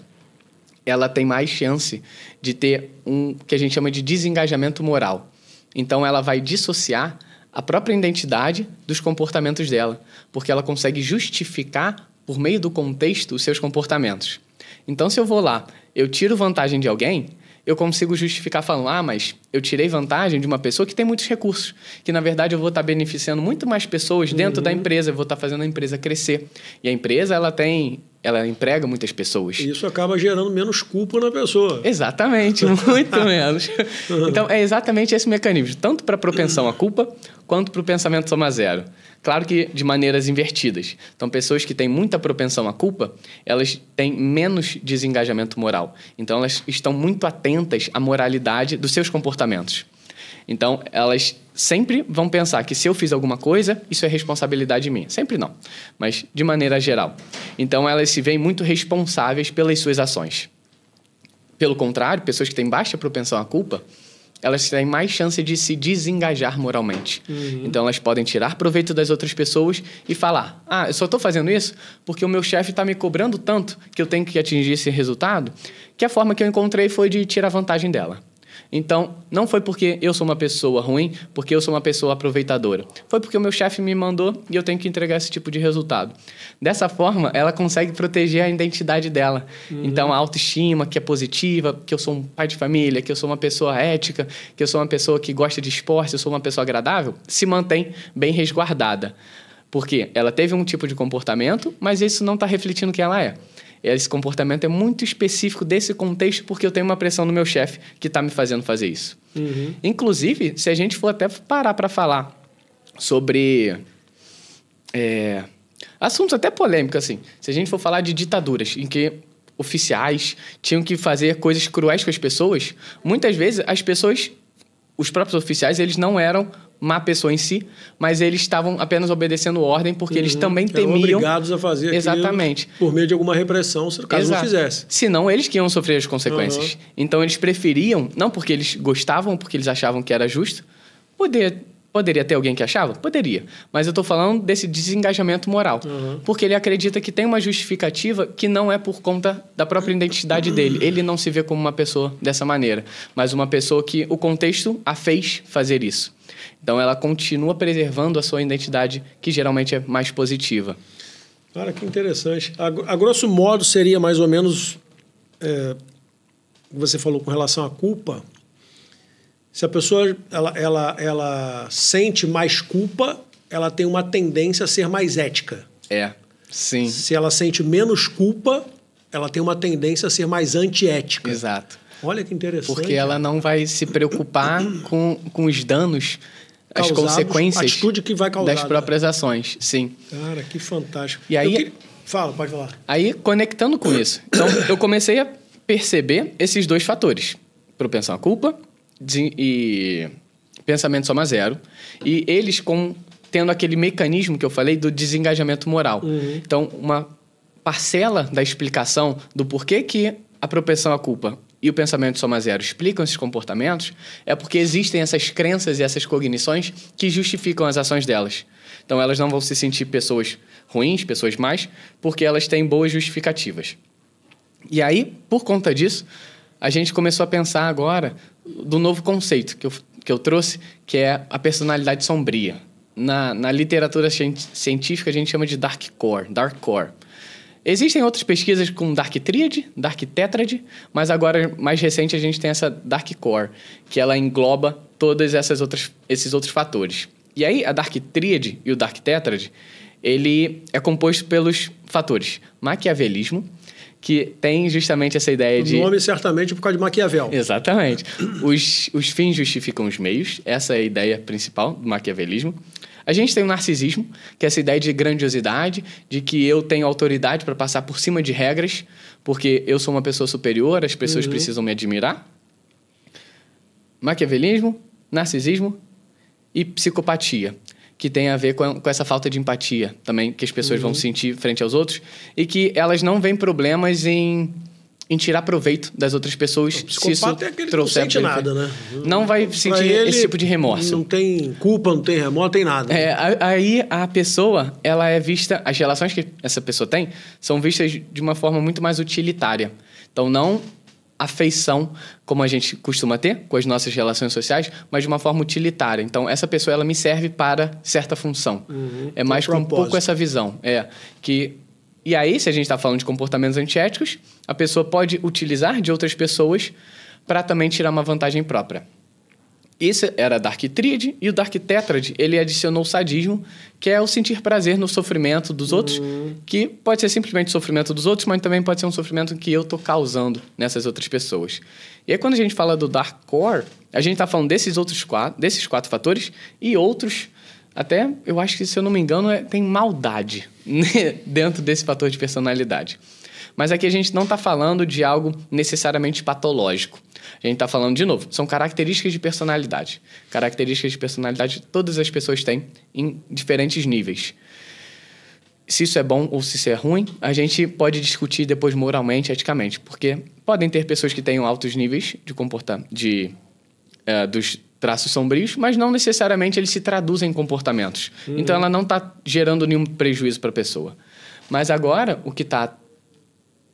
ela tem mais chance de ter um que a gente chama de desengajamento moral. Então, ela vai dissociar a própria identidade dos comportamentos dela, porque ela consegue justificar, por meio do contexto, os seus comportamentos. Então, se eu vou lá, eu tiro vantagem de alguém, eu consigo justificar falando, mas eu tirei vantagem de uma pessoa que tem muitos recursos, que, na verdade, eu vou estar beneficiando muito mais pessoas dentro da empresa, eu vou estar fazendo a empresa crescer. E a empresa, ela emprega muitas pessoas. E isso acaba gerando menos culpa na pessoa. Exatamente, muito menos. Então, é exatamente esse mecanismo, tanto para a propensão à culpa, quanto para o pensamento soma zero. Claro que de maneiras invertidas. Então, pessoas que têm muita propensão à culpa, elas têm menos desengajamento moral. Então, elas estão muito atentas à moralidade dos seus comportamentos. Então, elas sempre vão pensar que se eu fiz alguma coisa, isso é responsabilidade minha. Sempre não, mas de maneira geral. Então, elas se veem muito responsáveis pelas suas ações. Pelo contrário, pessoas que têm baixa propensão à culpa, elas têm mais chance de se desengajar moralmente. Então, elas podem tirar proveito das outras pessoas e falar, eu só estou fazendo isso porque o meu chefe está me cobrando tanto que eu tenho que atingir esse resultado, que a forma que eu encontrei foi de tirar vantagem dela. Então, não foi porque eu sou uma pessoa ruim, porque eu sou uma pessoa aproveitadora. Foi porque o meu chefe me mandou e eu tenho que entregar esse tipo de resultado. Dessa forma, ela consegue proteger a identidade dela. Então, a autoestima, que é positiva, que eu sou um pai de família, que eu sou uma pessoa ética, que eu sou uma pessoa que gosta de esporte, eu sou uma pessoa agradável, se mantém bem resguardada. Porque ela teve um tipo de comportamento, mas isso não está refletindo quem ela é. Esse comportamento é muito específico desse contexto porque eu tenho uma pressão no meu chefe que está me fazendo fazer isso. Inclusive, se a gente for até parar para falar sobre assuntos até polêmicos, assim, se a gente for falar de ditaduras em que oficiais tinham que fazer coisas cruéis com as pessoas, muitas vezes as pessoas, os próprios oficiais, eles não eram má pessoa em si, mas eles estavam apenas obedecendo ordem porque eles também temiam... Eram obrigados a fazer exatamente aquilo por meio de alguma repressão, se caso não fizesse. Senão, eles que iam sofrer as consequências. Então, eles preferiam, não porque eles gostavam, porque eles achavam que era justo, poderia ter alguém que achava? Poderia. Mas eu estou falando desse desengajamento moral. Porque ele acredita que tem uma justificativa que não é por conta da própria identidade dele. Ele não se vê como uma pessoa dessa maneira, mas uma pessoa que o contexto a fez fazer isso. Então, ela continua preservando a sua identidade, que geralmente é mais positiva. Cara, que interessante. A grosso modo, seria mais ou menos... você falou com relação à culpa. Se a pessoa ela sente mais culpa, ela tem uma tendência a ser mais ética. Sim. Se ela sente menos culpa, ela tem uma tendência a ser mais antiética. Exato. Olha que interessante. Porque ela não vai se preocupar com os danos, as consequências, a atitude que vai causar das próprias ações. Sim. Cara, que fantástico. E aí, pode falar. Aí, conectando com isso. Então, eu comecei a perceber esses dois fatores. Propensão à culpa e pensamento soma zero. E eles tendo aquele mecanismo que eu falei do desengajamento moral. Então, uma parcela da explicação do porquê que a propensão à culpa e o pensamento soma zero explicam esses comportamentos é porque existem essas crenças e essas cognições que justificam as ações delas. Então, elas não vão se sentir pessoas ruins, pessoas más, porque elas têm boas justificativas. E aí, por conta disso, a gente começou a pensar agora do novo conceito que eu trouxe, que é a personalidade sombria. Na literatura científica, a gente chama de dark core. Existem outras pesquisas com Dark Triad, Dark Tetrad, mas agora, mais recente, a gente tem essa Dark Core, que ela engloba todos esses outros fatores. E aí, a Dark Triad e o Dark Tetrad, ele é composto pelos fatores maquiavelismo, que tem justamente essa ideia de... O nome, certamente, por causa de Maquiavel. Exatamente. Os fins justificam os meios, essa é a ideia principal do maquiavelismo. A gente tem o narcisismo, que é essa ideia de grandiosidade, de que eu tenho autoridade para passar por cima de regras, porque eu sou uma pessoa superior, as pessoas precisam me admirar. Maquiavelismo, narcisismo e psicopatia, que tem a ver com essa falta de empatia também que as pessoas vão sentir frente aos outros e que elas não veem problemas em tirar proveito das outras pessoas. O psicopata é aquele que não sente nada, né? Não vai sentir esse tipo de remorso. Não tem culpa, não tem remorso, não tem nada. Aí a pessoa, ela é vista... As relações que essa pessoa tem são vistas de uma forma muito mais utilitária. Então, não afeição, como a gente costuma ter com as nossas relações sociais, mas de uma forma utilitária. Então, essa pessoa, ela me serve para certa função. É mais com um pouco essa visão. E aí, se a gente está falando de comportamentos antiéticos, a pessoa pode utilizar de outras pessoas para também tirar uma vantagem própria. Esse era a Dark Tríade, e o Dark Tétrade, ele adicionou o sadismo, que é o sentir prazer no sofrimento dos outros, que pode ser simplesmente o sofrimento dos outros, mas também pode ser um sofrimento que eu estou causando nessas outras pessoas. E aí, quando a gente fala do Dark Core, a gente está falando desses quatro fatores e outros. Até, eu acho que, se eu não me engano, tem maldade dentro desse fator de personalidade. Mas aqui a gente não está falando de algo necessariamente patológico. A gente está falando, de novo, são características de personalidade. Características de personalidade todas as pessoas têm em diferentes níveis. Se isso é bom ou se isso é ruim, a gente pode discutir depois moralmente, eticamente. Porque podem ter pessoas que tenham altos níveis de comportamento, dos traços sombrios, mas não necessariamente eles se traduzem em comportamentos. Então, ela não está gerando nenhum prejuízo para a pessoa. Mas agora, o que está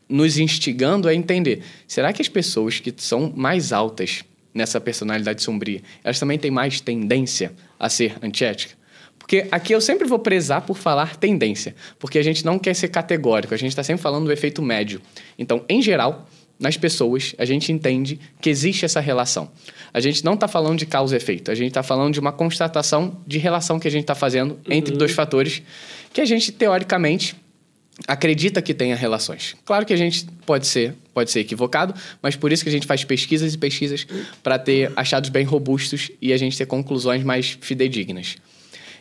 nos instigando é entender, será que as pessoas que são mais altas nessa personalidade sombria, elas também têm mais tendência a ser antiética? Porque aqui eu sempre vou prezar por falar tendência, porque a gente não quer ser categórico, a gente está sempre falando do efeito médio. Então, em geral, nas pessoas, a gente entende que existe essa relação. A gente não está falando de causa e efeito, a gente está falando de uma constatação de relação que a gente está fazendo entre dois fatores que a gente, teoricamente, acredita que tenha relações. Claro que a gente pode ser equivocado, mas por isso que a gente faz pesquisas e pesquisas para ter achados bem robustos e a gente ter conclusões mais fidedignas.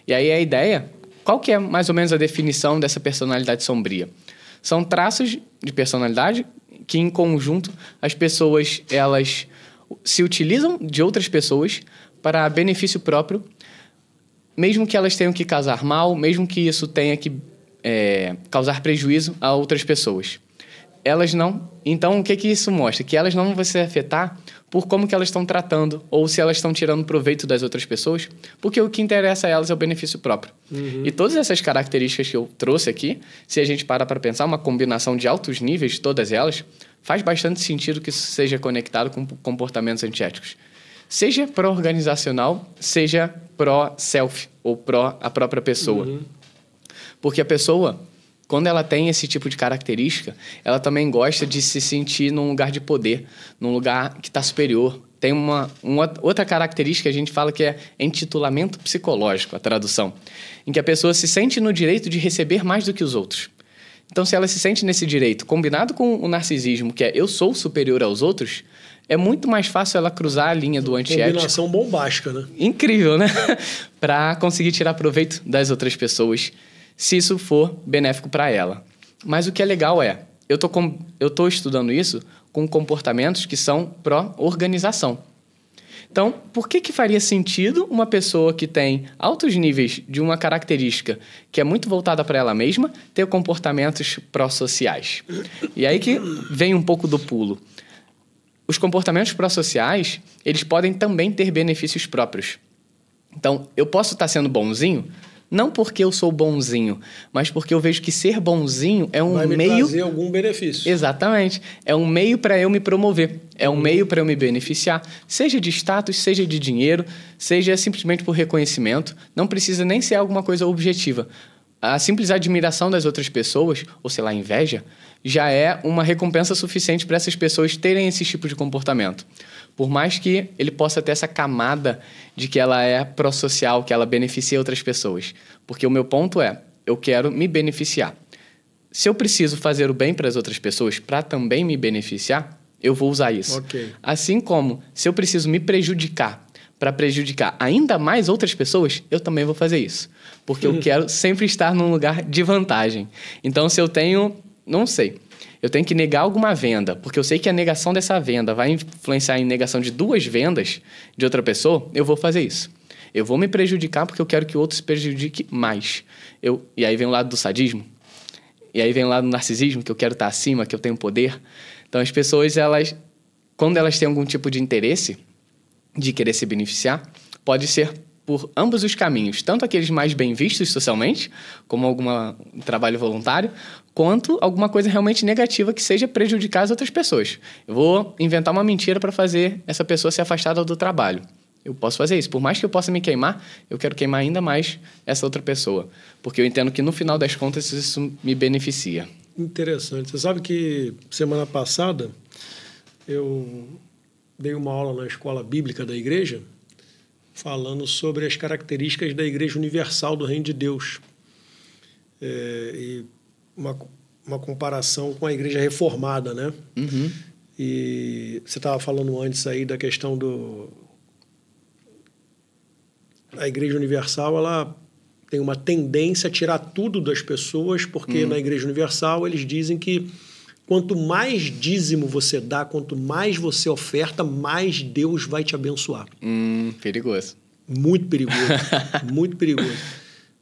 E aí a ideia, qual que é mais ou menos a definição dessa personalidade sombria? São traços de personalidade que, em conjunto, as pessoas elas se utilizam de outras pessoas para benefício próprio, mesmo que elas tenham que causar mal, mesmo que isso tenha que causar prejuízo a outras pessoas. Elas não... Então, o que isso mostra? Que elas não vão se afetar por como que elas estão tratando ou se elas estão tirando proveito das outras pessoas, porque o que interessa a elas é o benefício próprio. E todas essas características que eu trouxe aqui, se a gente parar para pensar, uma combinação de altos níveis, todas elas, faz bastante sentido que isso seja conectado com comportamentos antiéticos. Seja pró-organizacional, seja pró-self ou pró a própria pessoa. Porque a pessoa, quando ela tem esse tipo de característica, ela também gosta de se sentir num lugar de poder, num lugar que está superior. Tem uma outra característica que a gente fala que é intitulamento psicológico, a tradução, em que a pessoa se sente no direito de receber mais do que os outros. Então, se ela se sente nesse direito, combinado com o narcisismo, que é eu sou superior aos outros, é muito mais fácil ela cruzar a linha do antiético. Combinação bombástica, né? Incrível, né? Para conseguir tirar proveito das outras pessoas, se isso for benéfico para ela. Mas o que é legal é, eu tô estudando isso com comportamentos que são pró-organização. Então, por que faria sentido uma pessoa que tem altos níveis de uma característica que é muito voltada para ela mesma ter comportamentos pró-sociais? E aí que vem um pouco do pulo. Os comportamentos pró-sociais, eles podem também ter benefícios próprios. Então, eu posso estar sendo bonzinho, não porque eu sou bonzinho, mas porque eu vejo que ser bonzinho é um meio... Vai me trazer algum benefício. Exatamente. É um meio para eu me promover. É um meio para eu me beneficiar. Seja de status, seja de dinheiro, seja simplesmente por reconhecimento. Não precisa nem ser alguma coisa objetiva. A simples admiração das outras pessoas, ou sei lá, inveja, já é uma recompensa suficiente para essas pessoas terem esse tipo de comportamento. Por mais que ele possa ter essa camada de que ela é pró-social, que ela beneficia outras pessoas. Porque o meu ponto é, eu quero me beneficiar. Se eu preciso fazer o bem para as outras pessoas para também me beneficiar, eu vou usar isso. Okay. Assim como, se eu preciso me prejudicar para prejudicar ainda mais outras pessoas, eu também vou fazer isso. Porque eu quero sempre estar num lugar de vantagem. Então, se eu tenho, não sei, eu tenho que negar alguma venda, porque eu sei que a negação dessa venda vai influenciar em negação de 2 vendas de outra pessoa, eu vou fazer isso. Eu vou me prejudicar porque eu quero que o outro se prejudique mais. E aí vem o lado do sadismo. E aí vem o lado do narcisismo, que eu quero estar acima, que eu tenho poder. Então, as pessoas, quando elas têm algum tipo de interesse de querer se beneficiar, pode ser por ambos os caminhos. Tanto aqueles mais bem vistos socialmente, como algum trabalho voluntário, quanto alguma coisa realmente negativa que seja prejudicar as outras pessoas. Eu vou inventar uma mentira para fazer essa pessoa ser afastada do trabalho. Eu posso fazer isso. Por mais que eu possa me queimar, eu quero queimar ainda mais essa outra pessoa. Porque eu entendo que, no final das contas, isso me beneficia. Interessante. Você sabe que semana passada eu dei uma aula na escola bíblica da igreja falando sobre as características da Igreja Universal do Reino de Deus. E uma comparação com a Igreja Reformada, né? Uhum. E você estava falando antes aí da questão a Igreja Universal, ela tem uma tendência a tirar tudo das pessoas, porque na Igreja Universal eles dizem que quanto mais dízimo você dá, quanto mais você oferta, mais Deus vai te abençoar. Perigoso. Muito perigoso, muito perigoso.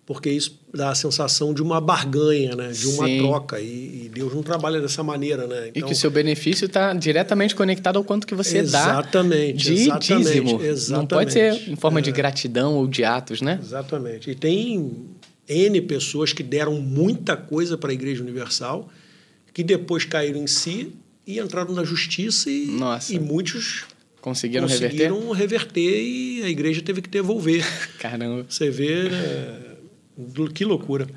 Porque isso dá a sensação de uma barganha, né? De uma troca. E Deus não trabalha dessa maneira, né? Então, e que o seu benefício está diretamente conectado ao quanto que você dá de dízimo. Não pode ser em forma de gratidão ou de atos, né? Exatamente. E tem N pessoas que deram muita coisa para a Igreja Universal, que depois caíram em si e entraram na justiça e muitos conseguiram reverter e a igreja teve que devolver. Caramba. Você vê, né? Que loucura.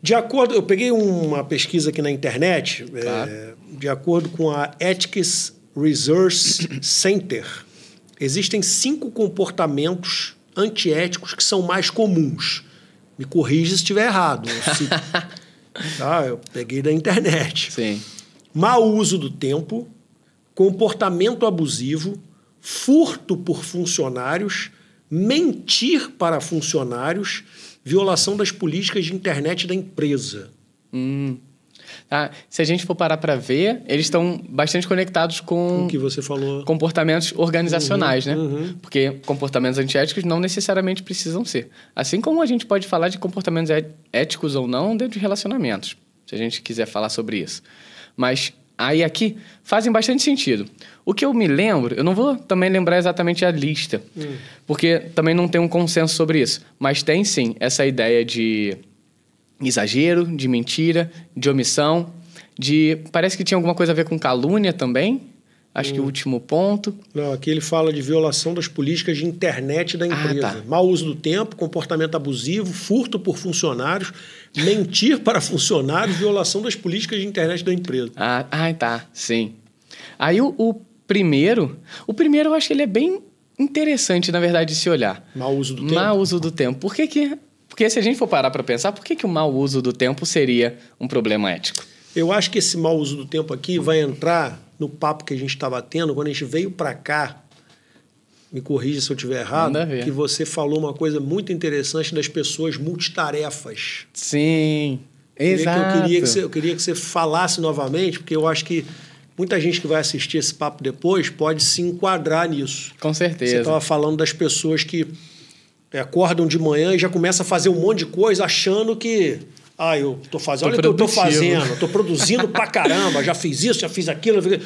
De acordo, eu peguei uma pesquisa aqui na internet, claro. De acordo com a Ethics Research Center, existem 5 comportamentos antiéticos que são mais comuns. Me corrija se estiver errado. Eu peguei da internet. Sim. Mau uso do tempo, comportamento abusivo, furto por funcionários, mentir para funcionários, violação das políticas de internet da empresa. Se a gente for parar para ver, eles estão bastante conectados com o que você falou. Comportamentos organizacionais, né? Porque comportamentos antiéticos não necessariamente precisam ser. Assim como a gente pode falar de comportamentos éticos ou não dentro de relacionamentos, se a gente quiser falar sobre isso. Mas aí aqui fazem bastante sentido. O que eu me lembro, eu não vou também lembrar exatamente a lista, porque também não tem um consenso sobre isso, mas tem sim essa ideia de exagero, de mentira, de omissão, parece que tinha alguma coisa a ver com calúnia também, acho que o último ponto. Não, aqui ele fala de violação das políticas de internet da empresa. Mau uso do tempo, comportamento abusivo, furto por funcionários, mentir para funcionários, violação das políticas de internet da empresa. Sim. Aí o primeiro eu acho que ele é bem interessante, na verdade, de se olhar. Mau uso do tempo? Mau uso do tempo. Porque se a gente for parar para pensar, por que o mau uso do tempo seria um problema ético? Eu acho que esse mau uso do tempo aqui vai entrar no papo que a gente estava tendo quando a gente veio para cá. Me corrija se eu estiver errado, que você falou uma coisa muito interessante das pessoas multitarefas. Sim, exato. Eu queria que você falasse novamente, porque eu acho que muita gente que vai assistir esse papo depois pode se enquadrar nisso. Com certeza. Você estava falando das pessoas que acordam de manhã e já começam a fazer um monte de coisa achando que... eu estou fazendo... Olha o que eu estou fazendo. Estou produzindo pra caramba. Já fiz isso, já fiz aquilo. Queria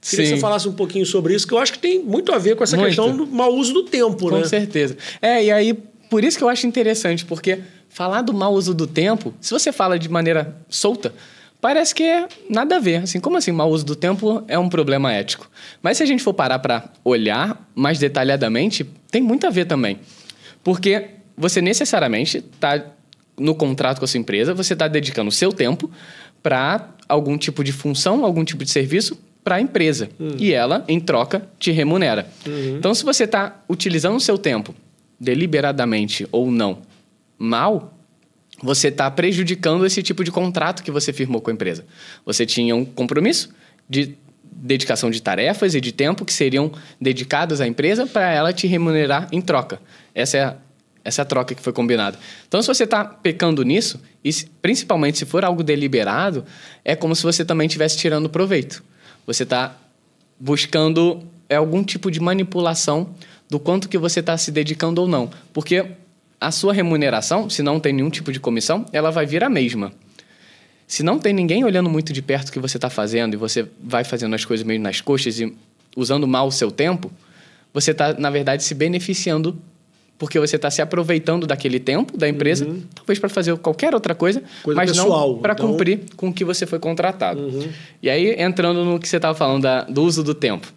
que você falasse um pouquinho sobre isso, que eu acho que tem muito a ver com essa questão do mau uso do tempo, né? Com certeza. E aí, por isso que eu acho interessante, porque falar do mau uso do tempo, se você fala de maneira solta, parece que é nada a ver. Assim, como assim mau uso do tempo é um problema ético? Mas se a gente for parar para olhar mais detalhadamente, tem muito a ver também. Porque você necessariamente está no contrato com a sua empresa, você está dedicando o seu tempo para algum tipo de função, algum tipo de serviço para a empresa. E ela, em troca, te remunera. Então, se você está utilizando o seu tempo, deliberadamente ou não, mal, você está prejudicando esse tipo de contrato que você firmou com a empresa. Você tinha um compromisso de dedicação de tarefas e de tempo que seriam dedicados à empresa para ela te remunerar em troca. Essa é a troca que foi combinada. Então, se você está pecando nisso, e principalmente se for algo deliberado, é como se você também estivesse tirando proveito. Você está buscando algum tipo de manipulação do quanto que você está se dedicando ou não. Porque a sua remuneração, se não tem nenhum tipo de comissão, ela vai vir a mesma. Se não tem ninguém olhando muito de perto o que você está fazendo e você vai fazendo as coisas meio nas coxas e usando mal o seu tempo, você está, na verdade, se beneficiando porque você está se aproveitando daquele tempo da empresa, talvez para fazer qualquer outra coisa mas pessoal, não para cumprir com o que você foi contratado. E aí, entrando no que você estava falando do uso do tempo.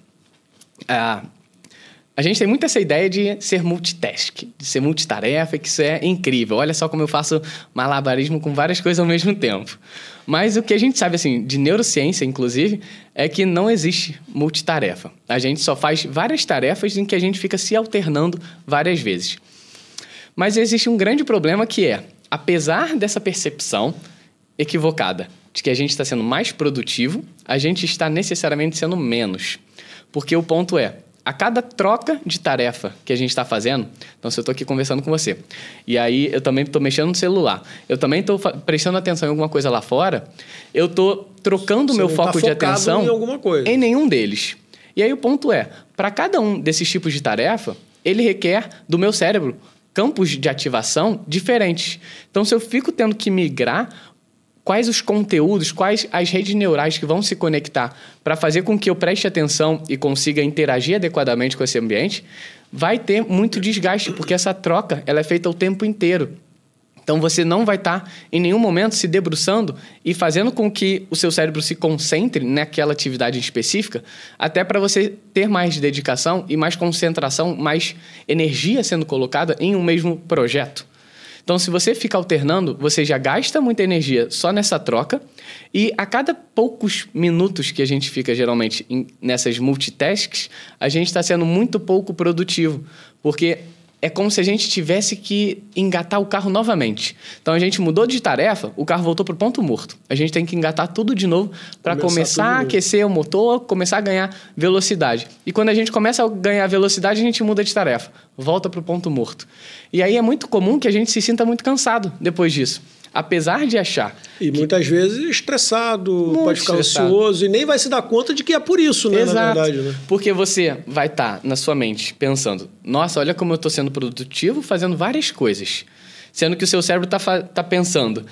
A gente tem muito essa ideia de ser multitask, de ser multitarefa, que isso é incrível. Olha só como eu faço malabarismo com várias coisas ao mesmo tempo. Mas o que a gente sabe, assim, de neurociência, inclusive, é que não existe multitarefa. A gente só faz várias tarefas em que a gente fica se alternando várias vezes. Mas existe um grande problema que é, apesar dessa percepção equivocada de que a gente está sendo mais produtivo, a gente está necessariamente sendo menos. Porque o ponto é, a cada troca de tarefa que a gente está fazendo, então se eu estou aqui conversando com você, e aí eu também estou mexendo no celular, eu também estou prestando atenção em alguma coisa lá fora, eu estou trocando o meu foco de atenção em nenhum deles. E aí o ponto é, para cada um desses tipos de tarefa, ele requer do meu cérebro campos de ativação diferentes. Então se eu fico tendo que migrar, quais os conteúdos, quais as redes neurais que vão se conectar para fazer com que eu preste atenção e consiga interagir adequadamente com esse ambiente, vai ter muito desgaste, porque essa troca ela é feita o tempo inteiro. Então, você não vai estar em nenhum momento se debruçando e fazendo com que o seu cérebro se concentre naquela atividade específica, até para você ter mais dedicação e mais concentração, mais energia sendo colocada em um mesmo projeto. Então, se você fica alternando, você já gasta muita energia só nessa troca e a cada poucos minutos que a gente fica geralmente nessas multitasks, a gente está sendo muito pouco produtivo, porque é como se a gente tivesse que engatar o carro novamente. Então, a gente mudou de tarefa, o carro voltou para o ponto morto. A gente tem que engatar tudo de novo para começar a aquecer o motor, começar a ganhar velocidade. E quando a gente começa a ganhar velocidade, a gente muda de tarefa, volta para o ponto morto. E aí é muito comum que a gente se sinta muito cansado depois disso. Apesar de achar... E muitas vezes estressado, pode ficar ansioso e nem vai se dar conta de que é por isso, né? Exato. Na verdade, né? Porque você vai estar na sua mente pensando, nossa, olha como eu estou sendo produtivo fazendo várias coisas. Sendo que o seu cérebro tá pensando,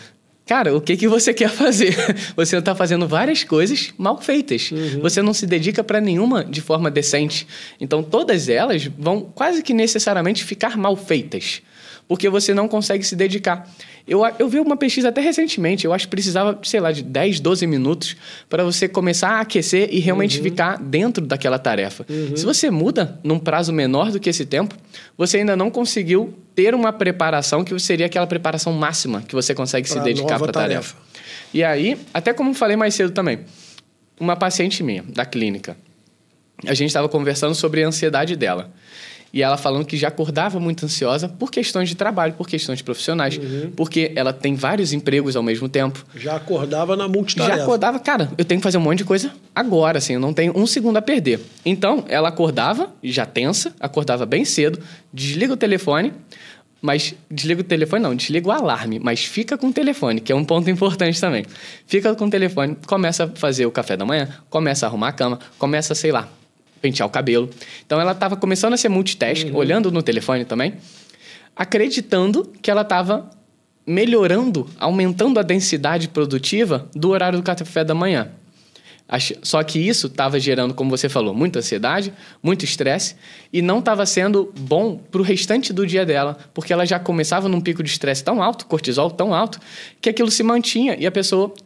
cara, o que você quer fazer? Você está fazendo várias coisas mal feitas. Você não se dedica para nenhuma de forma decente. Então, todas elas vão quase que necessariamente ficar mal feitas. Porque você não consegue se dedicar. Eu vi uma pesquisa até recentemente, eu acho que precisava, sei lá, de 10, 12 minutos para você começar a aquecer e realmente ficar dentro daquela tarefa. Se você muda num prazo menor do que esse tempo, você ainda não conseguiu ter uma preparação que seria aquela preparação máxima que você consegue se dedicar para a tarefa. E aí, até como falei mais cedo também, uma paciente minha da clínica, a gente estava conversando sobre a ansiedade dela. E ela falando que já acordava muito ansiosa por questões de trabalho, por questões profissionais. Porque ela tem vários empregos ao mesmo tempo. Já acordava na multitarefa. Já acordava, cara, eu tenho que fazer um monte de coisa agora, assim, eu não tenho um segundo a perder. Então, ela acordava, já tensa, acordava bem cedo, desliga o telefone, mas desliga o telefone não, desliga o alarme, mas fica com o telefone, que é um ponto importante também. Fica com o telefone, começa a fazer o café da manhã, começa a arrumar a cama, começa, sei lá, pentear o cabelo. Então, ela estava começando a ser multitask, olhando no telefone também, acreditando que ela estava melhorando, aumentando a densidade produtiva do horário do café da manhã. Só que isso estava gerando, como você falou, muita ansiedade, muito estresse e não estava sendo bom para o restante do dia dela, porque ela já começava num pico de estresse tão alto, cortisol tão alto, que aquilo se mantinha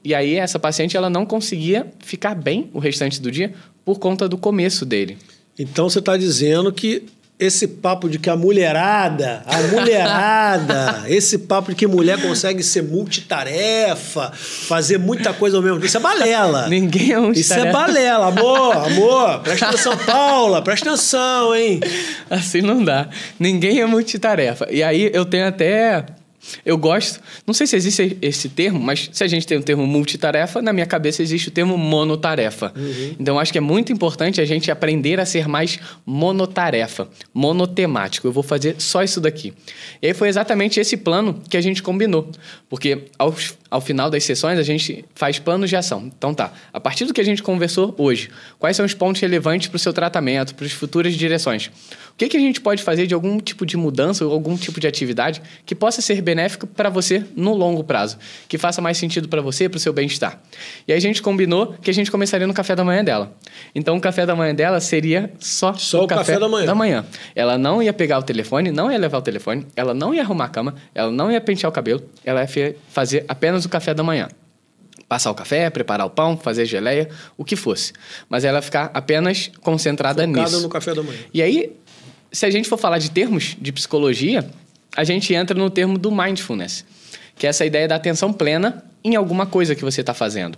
e aí essa paciente ela não conseguia ficar bem o restante do dia por conta do começo dele. Então você está dizendo que esse papo de que a mulherada, esse papo de que mulher consegue ser multitarefa, fazer muita coisa ao mesmo tempo, isso é balela. Ninguém é multitarefa. Isso é balela, amor, presta atenção, Paula, presta atenção, hein? Assim não dá. Ninguém é multitarefa. E aí eu tenho até Eu gosto, não sei se existe esse termo, mas se a gente tem o termo multitarefa, na minha cabeça existe o termo monotarefa. Então, eu acho que é muito importante a gente aprender a ser mais monotarefa, monotemático. Eu vou fazer só isso daqui. E aí foi exatamente esse plano que a gente combinou, porque ao final das sessões a gente faz planos de ação. Então tá, a partir do que a gente conversou hoje, quais são os pontos relevantes para o seu tratamento, para as futuras direções? O que a gente pode fazer de algum tipo de mudança ou algum tipo de atividade que possa ser benéfico para você no longo prazo, que faça mais sentido para você, para o seu bem-estar. E aí a gente combinou que a gente começaria no café da manhã dela. Então o café da manhã dela seria só o café da manhã. Ela não ia pegar o telefone, não ia levar o telefone, ela não ia arrumar a cama, ela não ia pentear o cabelo, ela ia fazer apenas o café da manhã. Passar o café, preparar o pão, fazer geleia, o que fosse. Mas ela ia ficar apenas concentrada nisso. Focada no café da manhã. E aí, se a gente for falar de termos de psicologia, a gente entra no termo do mindfulness, que é essa ideia da atenção plena em alguma coisa que você está fazendo.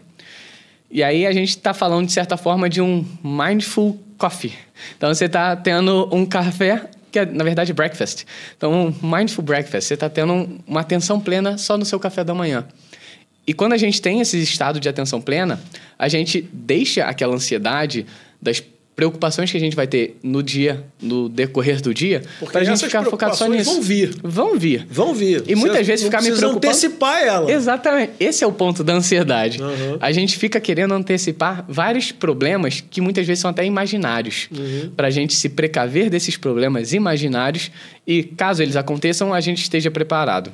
E aí a gente está falando, de certa forma, de um mindful coffee. Então, você está tendo um café, que é, na verdade, breakfast. Então, um mindful breakfast. Você está tendo uma atenção plena só no seu café da manhã. E quando a gente tem esse estado de atenção plena, a gente deixa aquela ansiedade das preocupações que a gente vai ter no decorrer do dia, para a gente ficar focado só nisso. Vão vir. E muitas vezes ficar me preocupando. Antecipar ela. Exatamente. Esse é o ponto da ansiedade. A gente fica querendo antecipar vários problemas que muitas vezes são até imaginários. Para a gente se precaver desses problemas imaginários e, caso eles aconteçam, a gente esteja preparado.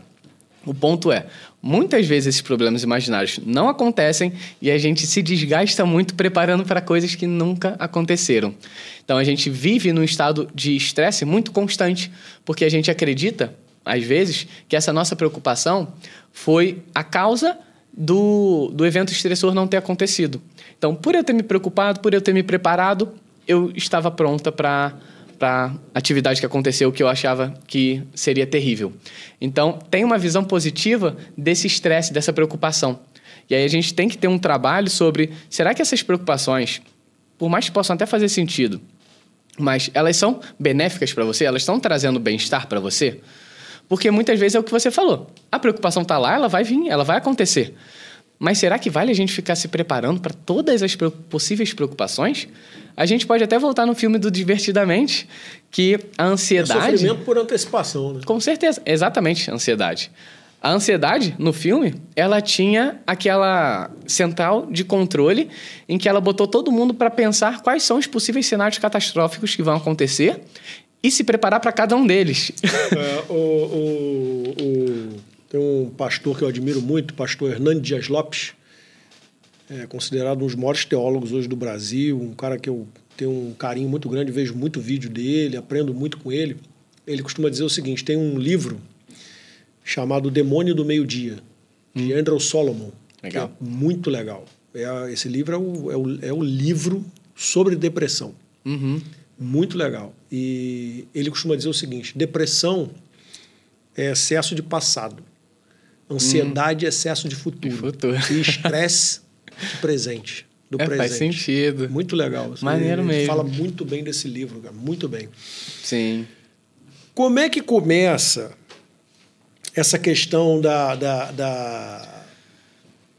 O ponto é, muitas vezes esses problemas imaginários não acontecem e a gente se desgasta muito preparando para coisas que nunca aconteceram. Então, a gente vive num estado de estresse muito constante, porque a gente acredita, às vezes, que essa nossa preocupação foi a causa do evento estressor não ter acontecido. Então, por eu ter me preocupado, por eu ter me preparado, eu estava pronta para a atividade que aconteceu, que eu achava que seria terrível. Então, tem uma visão positiva desse estresse, dessa preocupação. E aí a gente tem que ter um trabalho sobre, será que essas preocupações, por mais que possam até fazer sentido, mas elas são benéficas para você? Elas estão trazendo bem-estar para você? Porque muitas vezes é o que você falou. A preocupação está lá, ela vai vir, ela vai acontecer. Mas será que vale a gente ficar se preparando para todas as possíveis preocupações? A gente pode até voltar no filme do Divertidamente, que a ansiedade... É sofrimento por antecipação, né? Com certeza, exatamente, a ansiedade. A ansiedade, no filme, ela tinha aquela central de controle em que ela botou todo mundo para pensar quais são os possíveis cenários catastróficos que vão acontecer e se preparar para cada um deles. Tem um pastor que eu admiro muito, o pastor Hernando Dias Lopes, considerado um dos maiores teólogos hoje do Brasil, um cara que eu tenho um carinho muito grande, vejo muito vídeo dele, aprendo muito com ele. Ele costuma dizer o seguinte, tem um livro chamado O Demônio do Meio-Dia, de Andrew Solomon, legal. Que é muito legal. Esse livro é o livro sobre depressão. Muito legal. E ele costuma dizer o seguinte, depressão é excesso de passado. Ansiedade é excesso de futuro. E estresse de presente. Presente. Faz sentido. Muito legal. Maneiro mesmo. Fala muito bem desse livro, cara. Muito bem. Sim. Como é que começa essa questão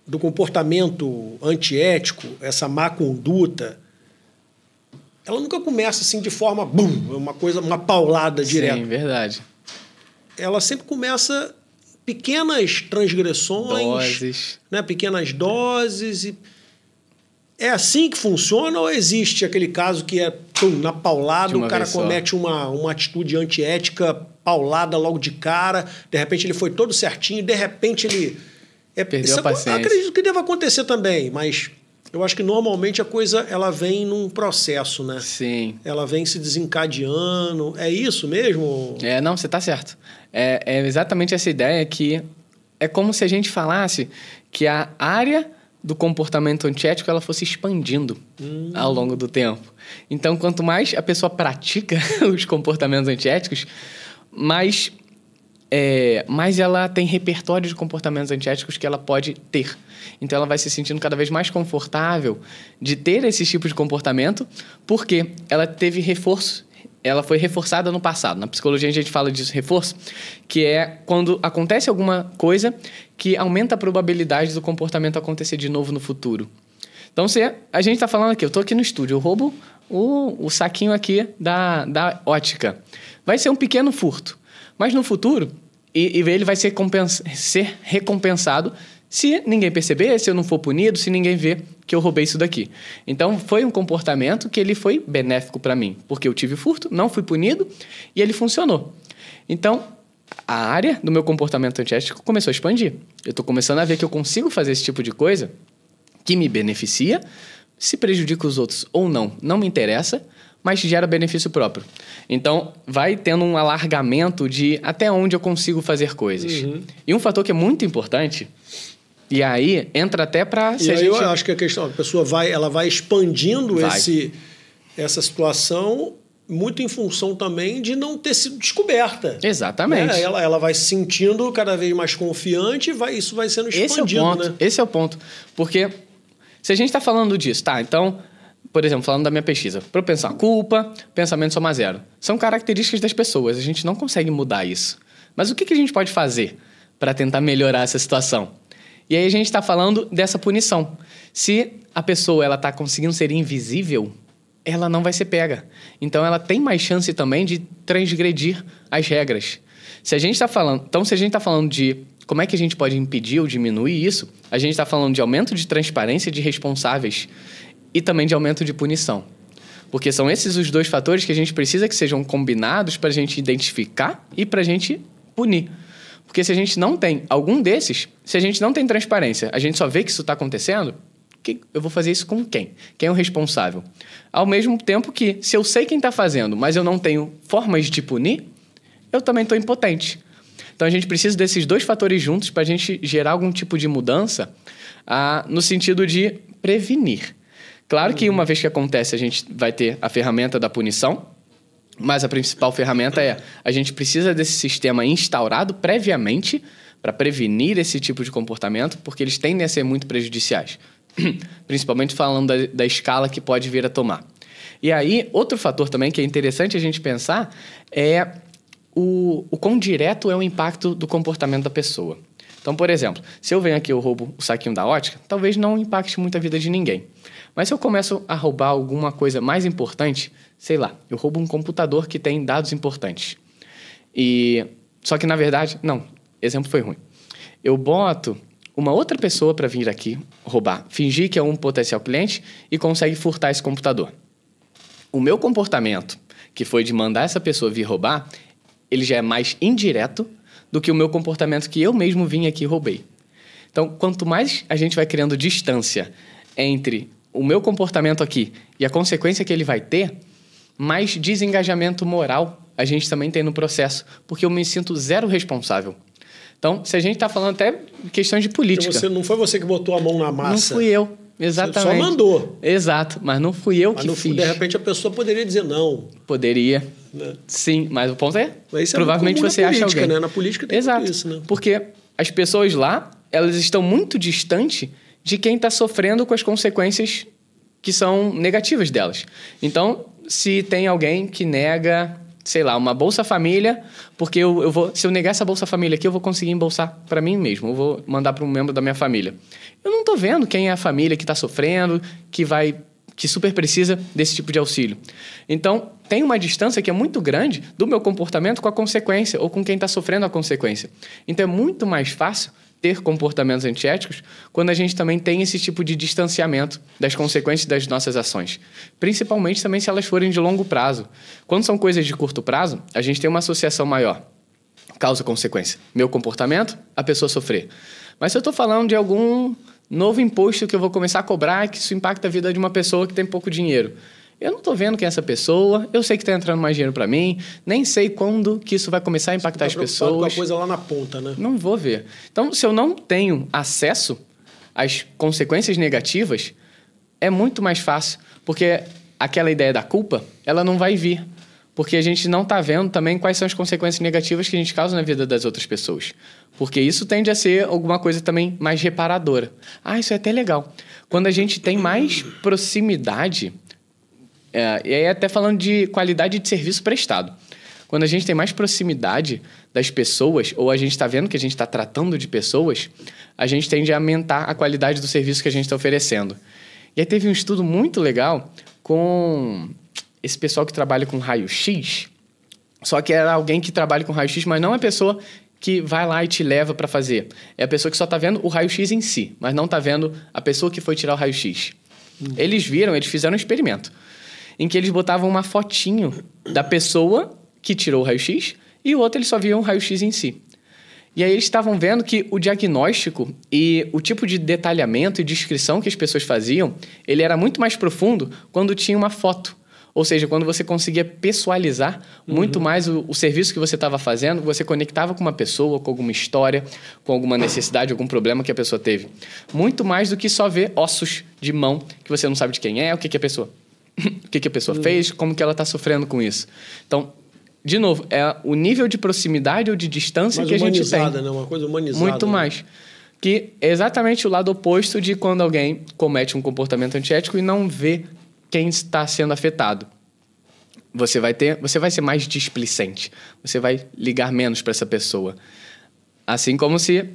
do comportamento antiético, essa má conduta? Ela nunca começa assim de forma... uma paulada direta. Sim, verdade. Ela sempre começa... pequenas transgressões, doses. Né? Pequenas doses. É assim que funciona ou existe aquele caso que é na paulada, o cara comete uma atitude antiética, paulada logo de cara, de repente ele foi todo certinho, de repente ele... Perdeu a paciência. Acredito que deva acontecer também, mas eu acho que normalmente a coisa ela vem num processo, né? Sim. Ela vem se desencadeando. É isso mesmo? Não, você está certo. É exatamente essa ideia que é como se a gente falasse que a área do comportamento antiético ela fosse expandindo ao longo do tempo. Então, quanto mais a pessoa pratica os comportamentos antiéticos, mais ela tem repertório de comportamentos antiéticos que ela pode ter. Então, ela vai se sentindo cada vez mais confortável de ter esse tipo de comportamento porque ela teve reforço ela foi reforçada no passado. Na psicologia a gente fala disso, reforço, que é quando acontece alguma coisa que aumenta a probabilidade do comportamento acontecer de novo no futuro. Então, a gente está falando aqui, eu estou aqui no estúdio, eu roubo o saquinho aqui da ótica. Vai ser um pequeno furto, mas no futuro, ele vai ser recompensado se ninguém perceber, se eu não for punido, se ninguém ver que eu roubei isso daqui. Então, foi um comportamento que ele foi benéfico para mim, porque eu tive furto, não fui punido e ele funcionou. Então, a área do meu comportamento antiético começou a expandir. Eu estou começando a ver que eu consigo fazer esse tipo de coisa que me beneficia, se prejudica os outros ou não me interessa, mas gera benefício próprio. Então, vai tendo um alargamento de até onde eu consigo fazer coisas. Uhum. E um fator que é muito importante, e aí entra até para... Eu acho que a pessoa vai expandindo essa situação muito em função também de não ter sido descoberta. Exatamente. Né? Ela vai se sentindo cada vez mais confiante e isso vai sendo expandido. Esse é o ponto. Porque se a gente está falando disso, tá? Então, por exemplo, falando da minha pesquisa, propensão à culpa, pensamento soma zero. São características das pessoas, a gente não consegue mudar isso. Mas o que a gente pode fazer para tentar melhorar essa situação? E aí a gente está falando dessa punição. Se a pessoa está conseguindo ser invisível, ela não vai ser pega. Então, ela tem mais chance também de transgredir as regras. Se a gente está falando de como é que a gente pode impedir ou diminuir isso, a gente está falando de aumento de transparência de responsáveis e também de aumento de punição. Porque são esses os dois fatores que a gente precisa que sejam combinados para a gente identificar e para a gente punir. Porque se a gente não tem algum desses, se a gente não tem transparência, a gente só vê que isso está acontecendo, eu vou fazer isso com quem? Quem é o responsável? Ao mesmo tempo que, se eu sei quem está fazendo, mas eu não tenho formas de punir, eu também estou impotente. Então, a gente precisa desses dois fatores juntos para a gente gerar algum tipo de mudança no sentido de prevenir. Claro que uma vez que acontece, a gente vai ter a ferramenta da punição, mas a principal ferramenta a gente precisa desse sistema instaurado previamente para prevenir esse tipo de comportamento, porque eles tendem a ser muito prejudiciais. Principalmente falando da escala que pode vir a tomar. E aí, outro fator também que é interessante a gente pensar é o quão direto é o impacto do comportamento da pessoa. Então, por exemplo, se eu venho aqui e eu roubo o saquinho da ótica, talvez não impacte muito a vida de ninguém. Mas se eu começo a roubar alguma coisa mais importante, sei lá, eu roubo um computador que tem dados importantes. Só que, na verdade, não, exemplo foi ruim. Eu boto uma outra pessoa para vir aqui roubar, fingir que é um potencial cliente e consegue furtar esse computador. O meu comportamento, que foi de mandar essa pessoa vir roubar, ele já é mais indireto do que o meu comportamento que eu mesmo vim aqui e roubei. Então, quanto mais a gente vai criando distância entre o meu comportamento aqui e a consequência que ele vai ter, mais desengajamento moral a gente também tem no processo, porque eu me sinto zero responsável. Então, se a gente está falando até questões de política... Então, não foi você que botou a mão na massa. Não fui eu, exatamente. Você só mandou. Exato, mas não fui eu que fiz. De repente, a pessoa poderia dizer não. Poderia, né? Sim, mas o ponto mas provavelmente você acha alguém. Né? Na política tem Exato, isso, né? Porque as pessoas lá, elas estão muito distantes de quem está sofrendo com as consequências que são negativas delas. Então, se tem alguém que nega... sei lá, uma Bolsa Família, porque se eu negar essa Bolsa Família aqui, eu vou conseguir embolsar para mim mesmo, eu vou mandar para um membro da minha família. Eu não estou vendo quem é a família que está sofrendo, que super precisa desse tipo de auxílio. Então, tem uma distância que é muito grande do meu comportamento com a consequência, ou com quem está sofrendo a consequência. Então, é muito mais fácil ter comportamentos antiéticos quando a gente também tem esse tipo de distanciamento das consequências das nossas ações. Principalmente também se elas forem de longo prazo. Quando são coisas de curto prazo, a gente tem uma associação maior. Causa-consequência. Meu comportamento, a pessoa sofrer. Mas se eu estou falando de algum novo imposto que eu vou começar a cobrar, que isso impacta a vida de uma pessoa que tem pouco dinheiro, eu não estou vendo quem é essa pessoa, eu sei que está entrando mais dinheiro para mim, nem sei quando que isso vai começar a impactar as pessoas. Com a coisa lá na ponta, né? Não vou ver. Então, se eu não tenho acesso às consequências negativas, é muito mais fácil, porque aquela ideia da culpa, ela não vai vir, porque a gente não está vendo também quais são as consequências negativas que a gente causa na vida das outras pessoas. Porque isso tende a ser alguma coisa também mais reparadora. Isso é até legal. Quando a gente tem mais proximidade E aí até falando de qualidade de serviço prestado. Quando a gente tem mais proximidade das pessoas, ou a gente está vendo que a gente está tratando de pessoas, a gente tende a aumentar a qualidade do serviço que a gente está oferecendo. E aí teve um estudo muito legal com esse pessoal que trabalha com raio-x, só que era alguém que trabalha com raio-x, mas não é a pessoa que vai lá e te leva para fazer. É a pessoa que só está vendo o raio-x em si, mas não está vendo a pessoa que foi tirar o raio-x. Eles fizeram um experimento, em que eles botavam uma fotinho da pessoa que tirou o raio-x e o outro eles só viam o raio-x em si. E aí eles estavam vendo que o diagnóstico e o tipo de detalhamento e descrição que as pessoas faziam, ele era muito mais profundo quando tinha uma foto. Ou seja, quando você conseguia pessoalizar muito mais o serviço que você estava fazendo, você conectava com uma pessoa, com alguma história, com alguma necessidade, algum problema que a pessoa teve. Muito mais do que só ver ossos de mão que você não sabe de quem é, o que a pessoa fez, como que ela está sofrendo com isso. Então, de novo, é o nível de proximidade ou de distância que a gente tem. Né? Uma coisa humanizada. Muito mais. Que é exatamente o lado oposto de quando alguém comete um comportamento antiético e não vê quem está sendo afetado. Você vai ser mais displicente. Você vai ligar menos para essa pessoa. Assim como se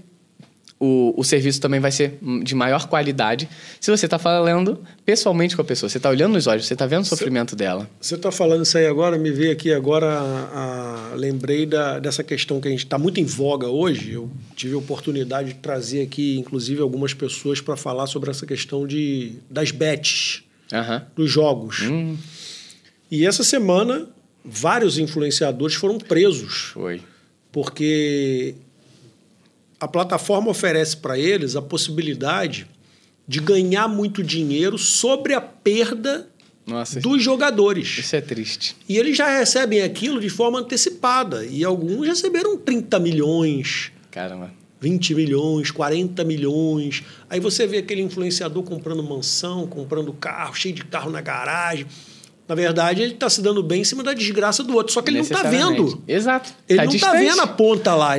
o serviço também vai ser de maior qualidade se você está falando pessoalmente com a pessoa. Você está olhando nos olhos, você está vendo o sofrimento dela. Você está falando isso aí agora, me veio aqui agora, lembrei dessa questão que a gente está muito em voga hoje. Eu tive a oportunidade de trazer aqui, inclusive, algumas pessoas para falar sobre essa questão das bets, dos jogos. E essa semana, vários influenciadores foram presos. Foi. Porque a plataforma oferece para eles a possibilidade de ganhar muito dinheiro sobre a perda dos jogadores. Isso é triste. E eles já recebem aquilo de forma antecipada. E alguns receberam 30 milhões, caramba, 20 milhões, 40 milhões. Aí você vê aquele influenciador comprando mansão, comprando carro, cheio de carro na garagem. Na verdade, ele está se dando bem em cima da desgraça do outro. Só que ele não está vendo. Exato. Ele não está vendo a ponta lá.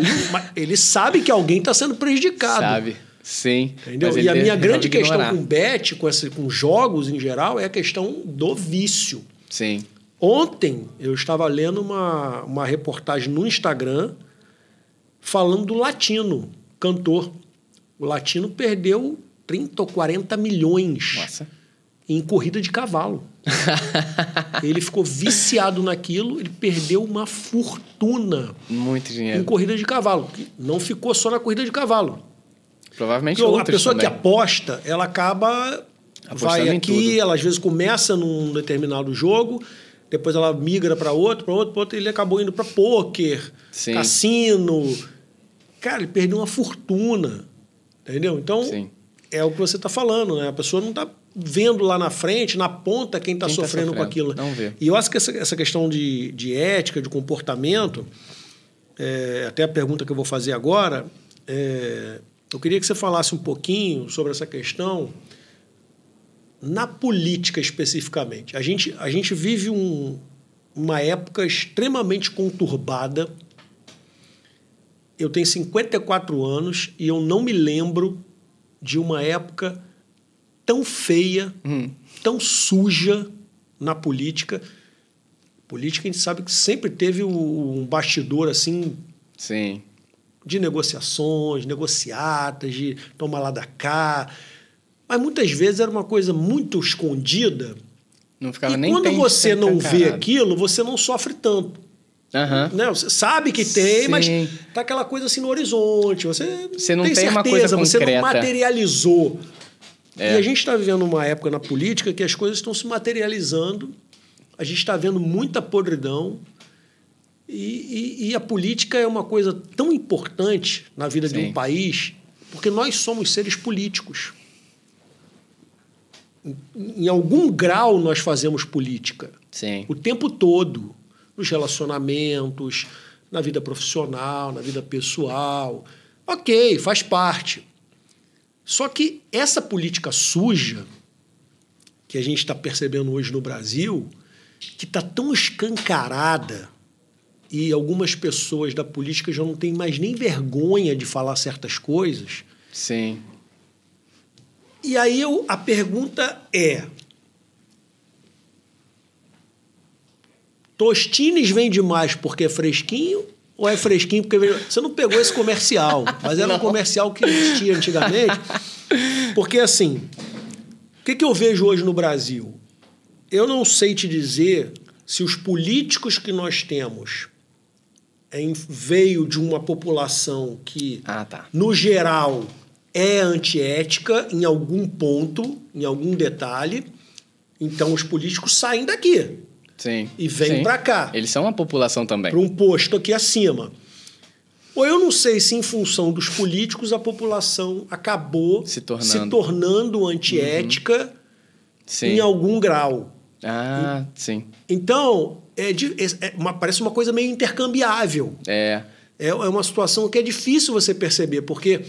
Ele sabe que alguém está sendo prejudicado. Sabe, sim. Entendeu? E a minha grande questão com bet, com jogos em geral, é a questão do vício. Sim. Ontem, eu estava lendo uma reportagem no Instagram falando do Latino, cantor. O Latino perdeu 30 ou 40 milhões. Nossa. Em corrida de cavalo. Ele ficou viciado naquilo, ele perdeu uma fortuna. Muito dinheiro. Em corrida de cavalo. Não ficou só na corrida de cavalo. Provavelmente porque outras a pessoa também. Que aposta, ela acaba... Apostando vai em aqui, tudo. ela às vezes começa num determinado jogo, depois ela migra para outro, e ele acabou indo para pôquer, cassino. Cara, ele perdeu uma fortuna. Entendeu? Então, é o que você está falando, né? A pessoa não está vendo lá na frente, na ponta, quem está sofrendo com aquilo. Não vê. E eu acho que essa questão de ética, de comportamento, até a pergunta que eu vou fazer agora, eu queria que você falasse um pouquinho sobre essa questão na política especificamente. A gente vive uma época extremamente conturbada. Eu tenho 54 anos e eu não me lembro de uma época tão feia, tão suja na política. Política, a gente sabe que sempre teve um bastidor assim, de negociações, negociatas, de tomar lá da cá. Mas muitas vezes era uma coisa muito escondida. Não ficava e nem quando você não vê encarado. aquilo, você não sofre tanto. Né? Você sabe que tem, mas tá aquela coisa assim no horizonte. Você não tem certeza, uma coisa você concreta. não materializou. E a gente está vivendo uma época na política que as coisas estão se materializando. A gente está vendo muita podridão. E a política é uma coisa tão importante na vida de um país, porque nós somos seres políticos. Em algum grau nós fazemos política. O tempo todo. Nos relacionamentos, na vida profissional, na vida pessoal. Ok, faz parte. Só que essa política suja que a gente está percebendo hoje no Brasil, que está tão escancarada e algumas pessoas da política já não têm mais nem vergonha de falar certas coisas. E aí a pergunta é: Tostines vende mais porque é fresquinho ou é fresquinho porque vende... Você não pegou esse comercial, mas era um comercial que existia antigamente. Porque, assim, o que eu vejo hoje no Brasil? Eu não sei te dizer se os políticos que nós temos veio de uma população que, no geral, é antiética em algum ponto, em algum detalhe. Então, os políticos saem daqui. Sim. E vêm para cá. Eles são uma população também. Para um posto aqui acima. Ou eu não sei se, em função dos políticos, a população acabou se tornando antiética em algum grau. Sim. Então, parece uma coisa meio intercambiável. É uma situação que é difícil você perceber, porque...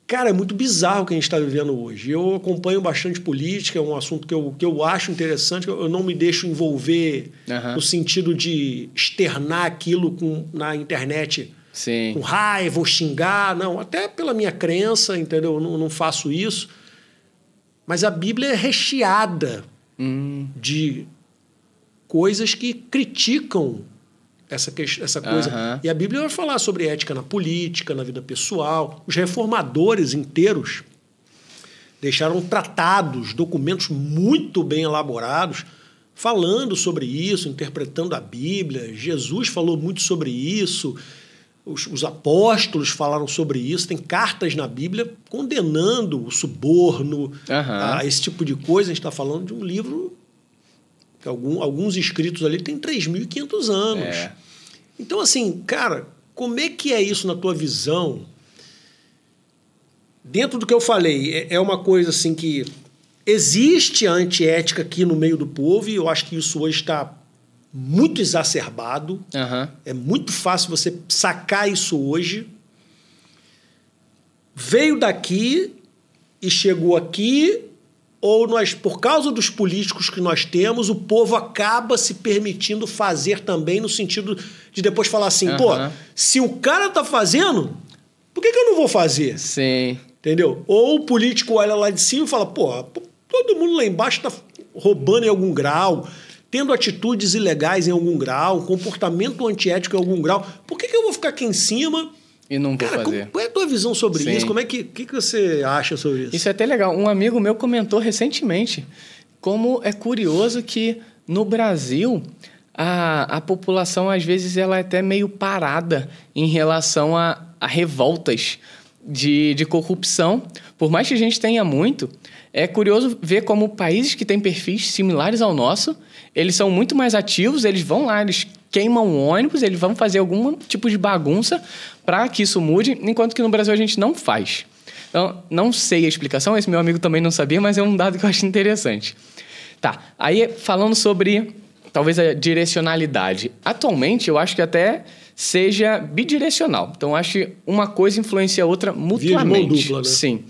Cara, é muito bizarro o que a gente está vivendo hoje. Eu acompanho bastante política, é um assunto que eu acho interessante, eu não me deixo envolver no sentido de externar aquilo na internet com raiva ou xingar. Não, até pela minha crença, entendeu? Eu não faço isso. Mas a Bíblia é recheada de coisas que criticam essa coisa. E a Bíblia vai falar sobre ética na política, na vida pessoal. Os reformadores inteiros deixaram tratados, documentos muito bem elaborados, falando sobre isso, interpretando a Bíblia. Jesus falou muito sobre isso. Os apóstolos falaram sobre isso. Tem cartas na Bíblia condenando o suborno, esse tipo de coisa. A gente está falando de um livro... Alguns escritos ali têm 3.500 anos. Então, assim, cara, como é que é isso na tua visão? Dentro do que eu falei, é uma coisa assim que existe a antiética aqui no meio do povo e eu acho que isso hoje está muito exacerbado. É muito fácil você sacar isso hoje. Veio daqui e chegou aqui... Ou nós, por causa dos políticos que nós temos, o povo acaba se permitindo fazer também no sentido de depois falar assim, se o cara tá fazendo, por que eu não vou fazer? Sim. Entendeu? Ou o político olha lá de cima e fala, todo mundo lá embaixo tá roubando em algum grau, tendo atitudes ilegais em algum grau, comportamento antiético em algum grau, por que eu vou ficar aqui em cima... E não vou fazer. Qual é a tua visão sobre isso? Como que você acha sobre isso? Isso é até legal. Um amigo meu comentou recentemente como é curioso que no Brasil a população, às vezes, ela é até meio parada em relação a revoltas de corrupção. Por mais que a gente tenha muito, é curioso ver como países que têm perfis similares ao nosso, eles são muito mais ativos, eles vão lá, eles queimam um ônibus, eles vão fazer algum tipo de bagunça para que isso mude, enquanto que no Brasil a gente não faz. Então, não sei a explicação, esse meu amigo também não sabia, mas é um dado que eu acho interessante. Tá, aí falando sobre, talvez, a direcionalidade. Atualmente, eu acho que até seja bidirecional. Então, eu acho que uma coisa influencia a outra mutuamente. Via de mão dupla, né? Sim.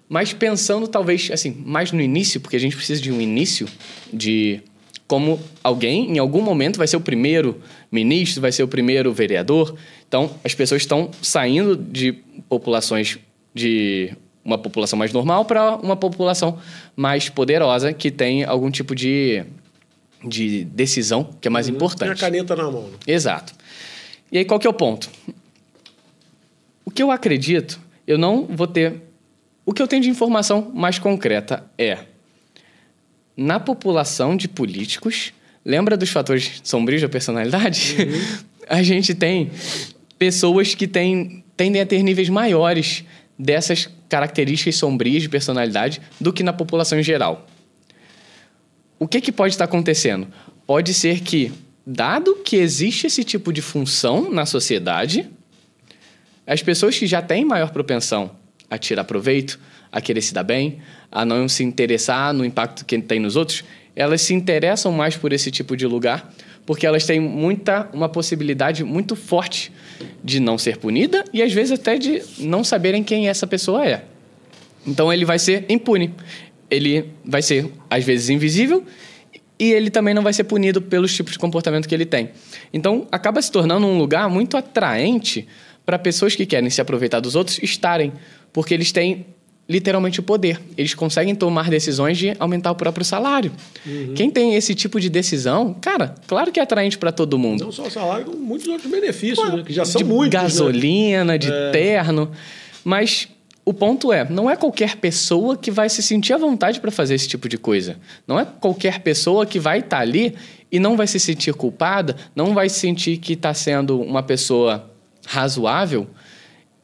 Mas pensando, talvez, assim, mais no início, porque a gente precisa de um início de... Como alguém, em algum momento, vai ser o primeiro ministro, vai ser o primeiro vereador. Então, as pessoas estão saindo de populações de uma população mais normal para uma população mais poderosa que tem algum tipo de decisão que é mais importante. Tem a caneta na mão. Exato. E aí, qual que é o ponto? O que eu acredito, eu não vou ter... O que eu tenho de informação mais concreta é... Na população de políticos, lembra dos fatores sombrios da personalidade? A gente tem pessoas que tendem a ter níveis maiores dessas características sombrias de personalidade do que na população em geral. O que pode estar acontecendo? Pode ser que, dado que existe esse tipo de função na sociedade, as pessoas que já têm maior propensão a tirar proveito, a querer se dar bem, a não se interessar no impacto que tem nos outros, elas se interessam mais por esse tipo de lugar, porque elas têm uma possibilidade muito forte de não ser punida e, às vezes, até de não saberem quem essa pessoa é. Então, ele vai ser impune. Ele vai ser, às vezes, invisível e ele também não vai ser punido pelos tipos de comportamento que ele tem. Então, acaba se tornando um lugar muito atraente para pessoas que querem se aproveitar dos outros estarem, porque eles têm literalmente o poder. Eles conseguem tomar decisões de aumentar o próprio salário. Quem tem esse tipo de decisão, cara, claro que é atraente para todo mundo. Não só o salário, como muitos outros benefícios, né? Que já são muitos. Gasolina, né? De terno. Mas o ponto não é qualquer pessoa que vai se sentir à vontade para fazer esse tipo de coisa. Não é qualquer pessoa que vai estar ali e não vai se sentir culpada, não vai sentir que está sendo uma pessoa razoável,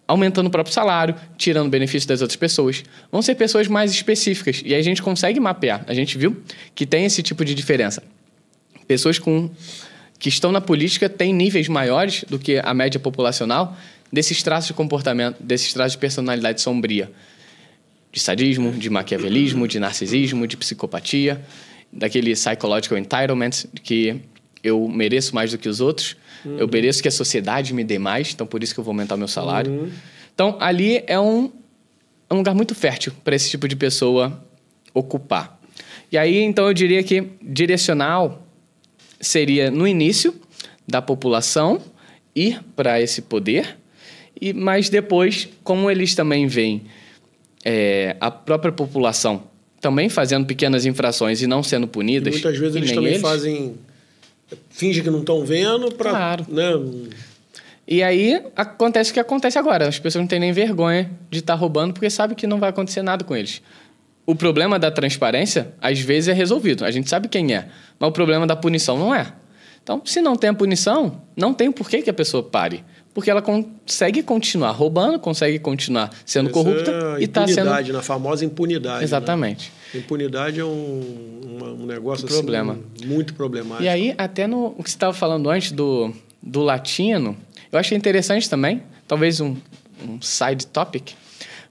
aumentando o próprio salário, tirando o benefício das outras pessoas. Vão ser pessoas mais específicas. E aí a gente consegue mapear. A gente viu que tem esse tipo de diferença. Pessoas que estão na política têm níveis maiores do que a média populacional desses traços de comportamento, desses traços de personalidade sombria. De sadismo, de maquiavelismo, de narcisismo, de psicopatia, daquele psychological entitlement, que eu mereço mais do que os outros, eu mereço que a sociedade me dê mais, então por isso que eu vou aumentar o meu salário. Então, ali é um lugar muito fértil para esse tipo de pessoa ocupar. E aí, então, eu diria que direcional seria no início da população ir para esse poder, mas depois, como eles também veem a própria população também fazendo pequenas infrações e não sendo punidas. E muitas vezes eles também fazem... Fingem que não estão vendo para... Claro. Né? E aí acontece o que acontece agora. As pessoas não têm nem vergonha de estar roubando porque sabem que não vai acontecer nada com eles. O problema da transparência, às vezes, é resolvido. A gente sabe quem é. Mas o problema da punição não é. Então, se não tem a punição, não tem por que a pessoa pare. Porque ela consegue continuar roubando, consegue continuar sendo corrupta e está sendo... Impunidade, na famosa impunidade. Exatamente. Né? Impunidade é um negócio problema. Assim, muito problemático. E aí, até no o que você estava falando antes do latino, eu achei interessante também, talvez um side topic,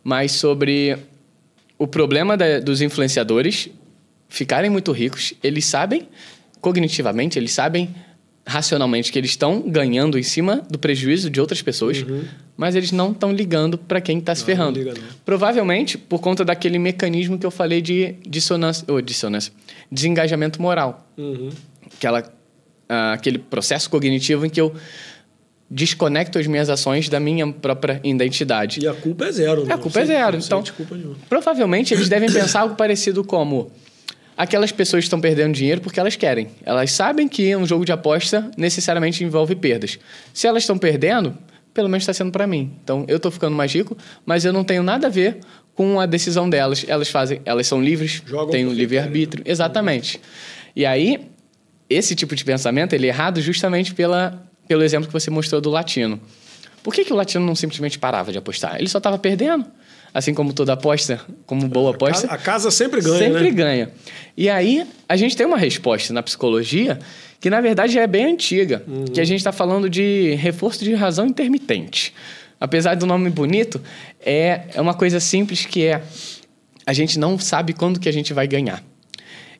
mas sobre o problema dos influenciadores ficarem muito ricos. Eles sabem, cognitivamente, eles sabem racionalmente que eles estão ganhando em cima do prejuízo de outras pessoas, mas eles não estão ligando para quem está se ferrando. Não liga, não. Provavelmente por conta daquele mecanismo que eu falei de desengajamento moral. Aquele processo cognitivo em que eu desconecto as minhas ações da minha própria identidade. E a culpa é zero. Né? A culpa é zero. Então, provavelmente eles devem pensar algo parecido como... Aquelas pessoas estão perdendo dinheiro porque elas querem. Elas sabem que um jogo de aposta necessariamente envolve perdas. Se elas estão perdendo, pelo menos está sendo para mim. Então, eu estou ficando mais rico, mas eu não tenho nada a ver com a decisão delas. Elas são livres, têm um livre-arbítrio. Exatamente. E aí, esse tipo de pensamento ele é errado justamente pelo exemplo que você mostrou do latino. Por que o latino não simplesmente parava de apostar? Ele só estava perdendo. Assim como toda aposta, como boa aposta... A casa sempre ganha, Sempre ganha. E aí, a gente tem uma resposta na psicologia que, na verdade, é bem antiga. Que a gente está falando de reforço de razão intermitente. Apesar do nome bonito, é uma coisa simples que a gente não sabe quando que a gente vai ganhar.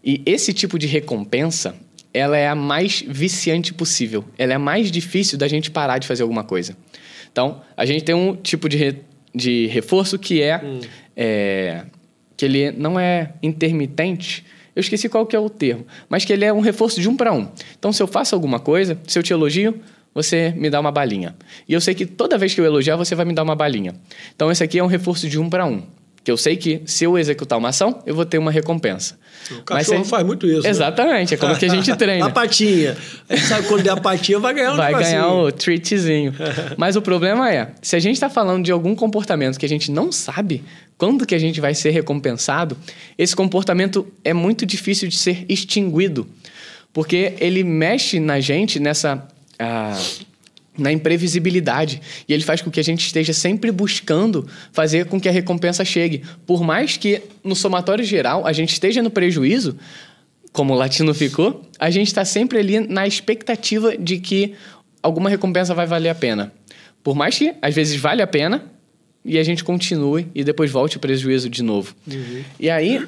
E esse tipo de recompensa, ela é a mais viciante possível. Ela é a mais difícil da gente parar de fazer alguma coisa. Então, a gente tem um tipo de reforço que que ele não é intermitente. Eu esqueci qual que é o termo, mas que ele é um reforço de 1 para 1. Então, se eu faço alguma coisa, se eu te elogio, você me dá uma balinha. E eu sei que toda vez que eu elogiar, você vai me dar uma balinha. Então, esse aqui é um reforço de 1 para 1. Que eu sei que se eu executar uma ação, eu vou ter uma recompensa. O cachorro faz muito isso. Exatamente, é como que a gente treina. A patinha. A gente sabe quando der a patinha, vai ganhar um negocinho. Vai ganhar o treatzinho. Mas o problema se a gente está falando de algum comportamento que a gente não sabe quando que a gente vai ser recompensado, esse comportamento é muito difícil de ser extinguido. Porque ele mexe na gente na imprevisibilidade. E ele faz com que a gente esteja sempre buscando fazer com que a recompensa chegue. Por mais que, no somatório geral, a gente esteja no prejuízo, como o latino ficou, a gente está sempre ali na expectativa de que alguma recompensa vai valer a pena. Por mais que, às vezes, vale a pena e a gente continue e depois volte o prejuízo de novo. E aí,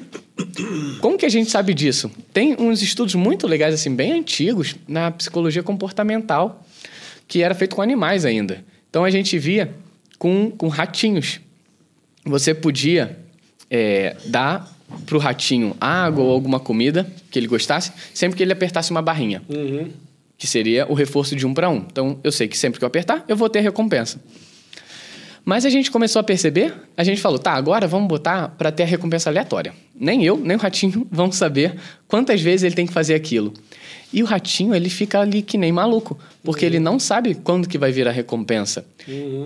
como que a gente sabe disso? Tem uns estudos muito legais, assim, bem antigos, na psicologia comportamental, que era feito com animais ainda. Então, a gente via com ratinhos. Você podia dar para o ratinho água ou alguma comida que ele gostasse, sempre que ele apertasse uma barrinha, que seria o reforço de 1 para 1. Então, eu sei que sempre que eu apertar, eu vou ter recompensa. Mas a gente começou a perceber, a gente falou, tá, agora vamos botar para ter a recompensa aleatória. Nem eu, nem o ratinho vão saber quantas vezes ele tem que fazer aquilo. E o ratinho, ele fica ali que nem maluco, porque ele não sabe quando que vai vir a recompensa.